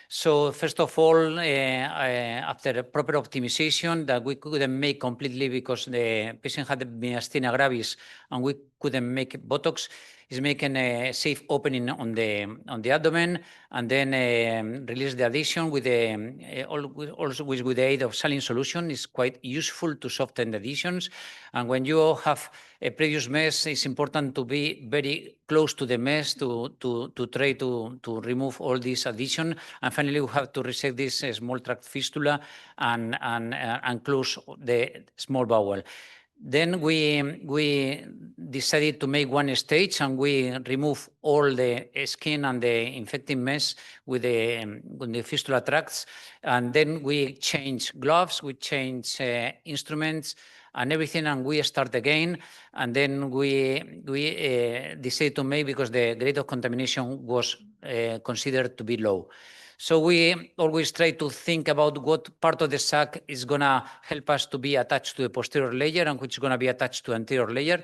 So first of all, after a proper optimization that we couldn't make completely because the patient had myasthenia gravis and we couldn't make Botox, is making a safe opening on the abdomen and then release the adhesion with also with the aid of saline solution. Is quite useful to soften the adhesions. And when you have a previous mesh, it's important to be very close to the mesh to try to remove all this adhesion. And finally, we have to resect this small tract fistula and close the small bowel. Then we decided to make one stage and we remove all the skin and the infected mesh with the fistula tracts. And then we change gloves, we change instruments and everything, and we start again. And then we decided to make, because the rate of contamination was considered to be low. So we always try to think about what part of the sac is going to help us to be attached to the posterior layer and which is going to be attached to anterior layer.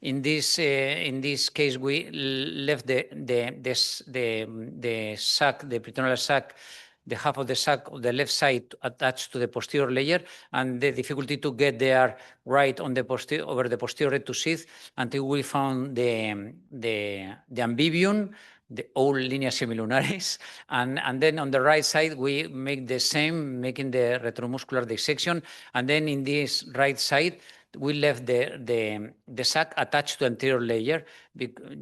In this case, we left the sac, the peritoneal sac, the half of the sac of the left side attached to the posterior layer, and the difficulty to get there right on the over the posterior to sheath until we found the ambibium, the old linea semilunaris, and then on the right side we make the same, making the retromuscular dissection, and then in this right side we left the sac attached to anterior layer,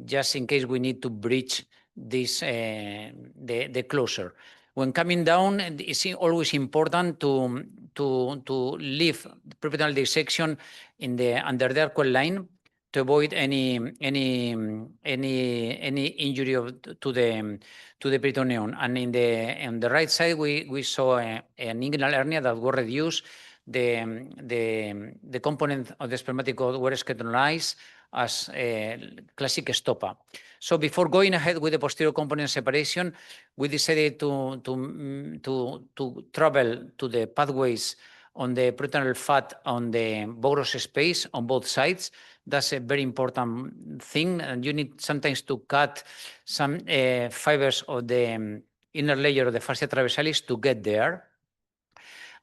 just in case we need to breach this the closure. When coming down, it's always important to leave the peritoneal dissection in the under the arcuate line to avoid any injury to the peritoneum. And on the right side, we saw an inguinal hernia that was reduced. The component of the spermatic cord were sclerotonized as a classic stopa. So before going ahead with the posterior component separation, we decided to travel to the pathways on the peritoneal fat on the Boros space on both sides. That's a very important thing, and you need sometimes to cut some fibers of the inner layer of the fascia traversalis to get there.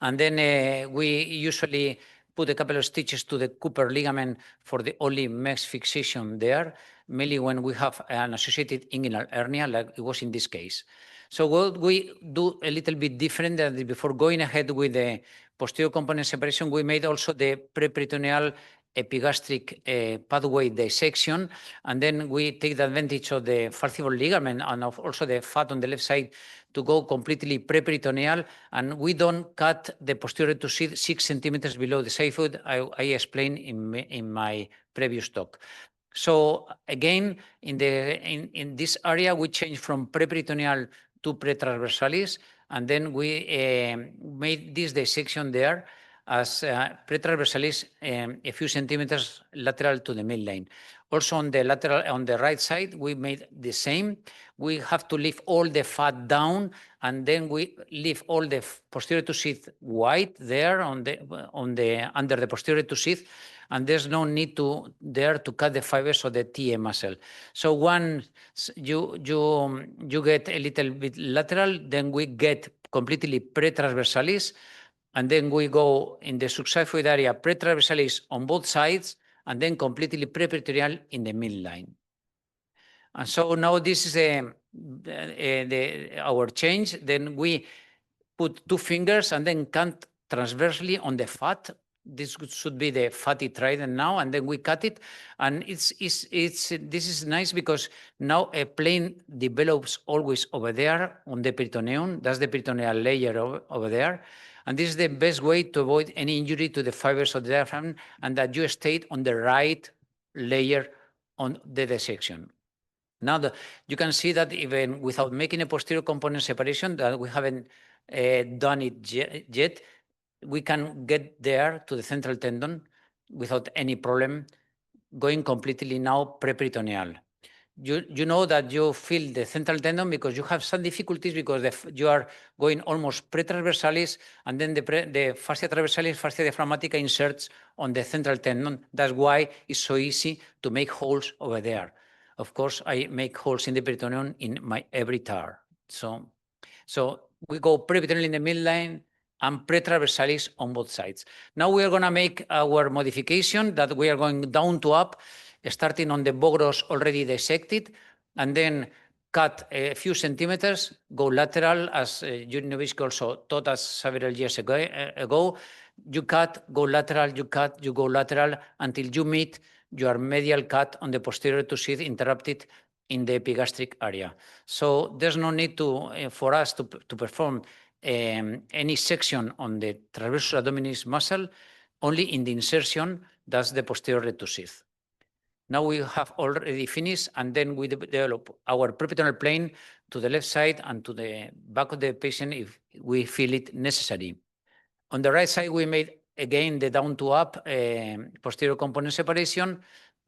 And then we usually put a couple of stitches to the Cooper ligament for the only mesh fixation there, mainly when we have an associated inguinal hernia, like it was in this case. So what we do a little bit different than before going ahead with the posterior component separation, we made also the preperitoneal epigastric pathway dissection, and then we take the advantage of the falciform ligament and of also the fat on the left side to go completely preperitoneal, and we don't cut the posterior to 6 centimeters below the xiphoid. I explained in my previous talk. So again, in this area, we changed from preperitoneal to pretraversalis, and then we made this dissection there as pretraversalis a few centimeters lateral to the midline. Also on the right side, we made the same. We have to leave all the fat down, and then we leave all the posterior to sheath white there under the posterior to sheath, and there's no need to cut the fibers of the TA muscle. So once you get a little bit lateral, then we get completely pretraversalis, and then we go in the subxiphoid area pretraversalis on both sides, and then completely preperitoneal in the midline. And so now this is our change. Then we put 2 fingers and then cut transversely on the fat. This should be the fatty trident now, and then we cut it. And this is nice because now a plane develops always over there on the peritoneum. That's the peritoneal layer over there. And this is the best way to avoid any injury to the fibers of the diaphragm, and that you stayed on the right layer on the dissection. Now you can see that even without making a posterior component separation, that we haven't done it yet, we can get there to the central tendon without any problem, going completely now preperitoneal. You know that you feel the central tendon because you have some difficulties because you are going almost pretraversalis, and then the fascia transversalis, fascia diaphragmatica inserts on the central tendon. That's why it's so easy to make holes over there. Of course, I make holes in the peritoneum in my every TAR. So we go preperitoneal in the midline and pretraversalis on both sides. Now we are going to make our modification that we are going down to up, starting on the bogros already dissected, and then cut a few centimeters, go lateral, as Yuri Novitzky also taught us several years ago. You cut, go lateral, you cut, you go lateral until you meet your medial cut on the posterior to sheath interrupted in the epigastric area. So there's no need for us to perform any section on the transversus abdominis muscle, only in the insertion, that's the posterior to sheath. Now we have already finished, and then we develop our preperitoneal plane to the left side and to the back of the patient if we feel it necessary. On the right side, we made again the down to up posterior component separation,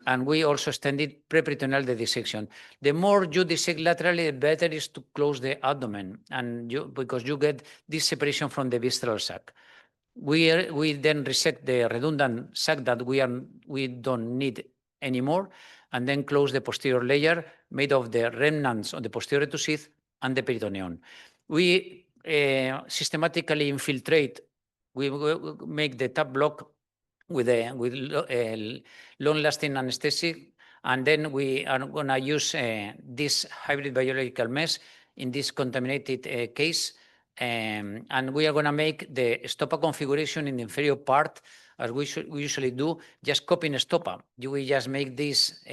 and we also extended preperitoneal the dissection. The more you dissect laterally, the better is to close the abdomen, and because you get this separation from the visceral sac. We then resect the redundant sac that we don't need anymore, and then close the posterior layer made of the remnants of the posterior to sheath and the peritoneum. We systematically infiltrate. We make the tap block with long-lasting anesthetic, and then we are going to use this hybrid biological mesh in this contaminated case, and we are going to make the stoppa configuration in the inferior part as we usually do, just copying stoppa. We just make this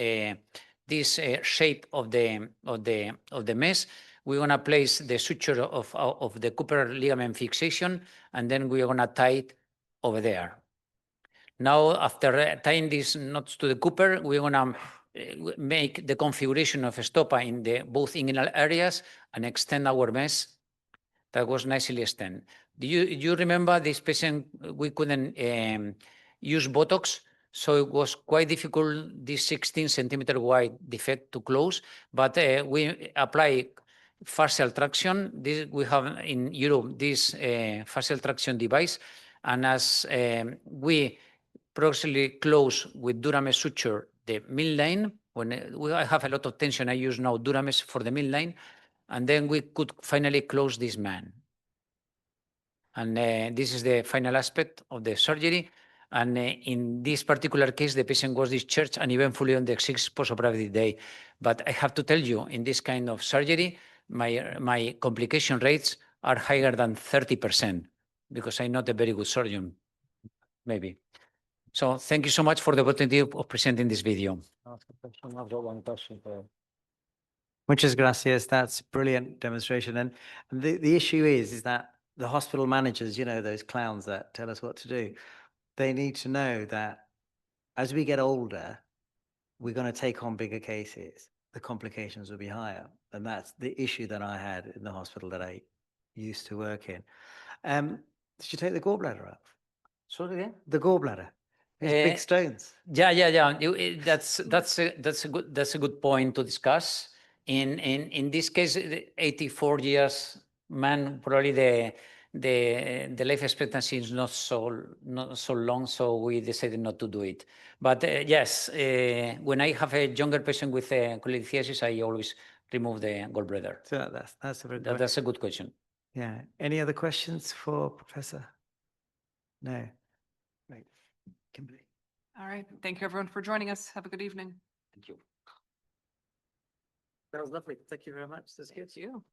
shape of the mesh. We're going to place the suture of the Cooper ligament fixation, and then we're going to tie it over there. Now, after tying these knots to the Cooper, we're going to make the configuration of stoppa in both inguinal areas and extend our mesh. That was nicely extended. Do you remember this patient? We couldn't use Botox, so it was quite difficult, this 16-centimeter wide defect to close, but we apply fascial traction. We have in Europe this fascial traction device, and as we progressively close with Duramesh suture the midline, when I have a lot of tension, I use now Duramesh for the midline, and then we could finally close this man. And this is the final aspect of the surgery. And in this particular case, the patient was discharged and eventually on the 6th postoperative day. But I have to tell you, in this kind of surgery, my complication rates are higher than 30%, because I'm not a very good surgeon, maybe. So thank you so much for the opportunity of presenting this video. Ask a question. I've got one question for you. Muchas gracias. That's brilliant demonstration. And the issue is that the hospital managers, you know, those clowns that tell us what to do, they need to know that as we get older, we're going to take on bigger cases. The complications will be higher. And that's the issue that I had in the hospital that I used to work in. Did you take the gallbladder out? Sorry again? The gallbladder. These big Eh, stones. Yeah. That's a good point to discuss. In this case, 84 years man, probably the life expectancy is not so long, so we decided not to do it. But yes, when I have a younger patient with cholelithiasis, I always remove the gallbladder. So that's a very good. That's a good question. Yeah. Any other questions for Professor? No. Right. Kimberly. All right. Thank you, everyone, for joining us. Have a good evening. Thank you. That was lovely. Thank you very much. That's good. Thank you.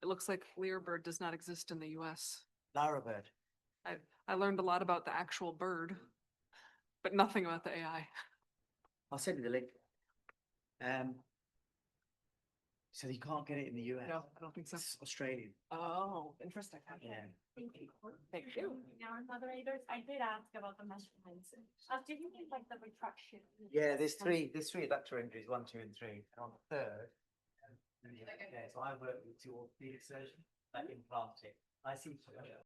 It looks like Lyrebird does not exist in the US. Lyrebird. I learned a lot about the actual bird, but nothing about the AI. I'll send you the link. So you can't get it in the US. No, I don't think so. It's Australian. Oh, interesting. Yeah. Thank you. Thank you. Now, moderators, I did ask about the measurements. Do you mean like the retraction? Yeah, there's three adductor injuries, 1, 2, and 3. And on the third, so I work with two orthopedic surgeons that implant it. I see.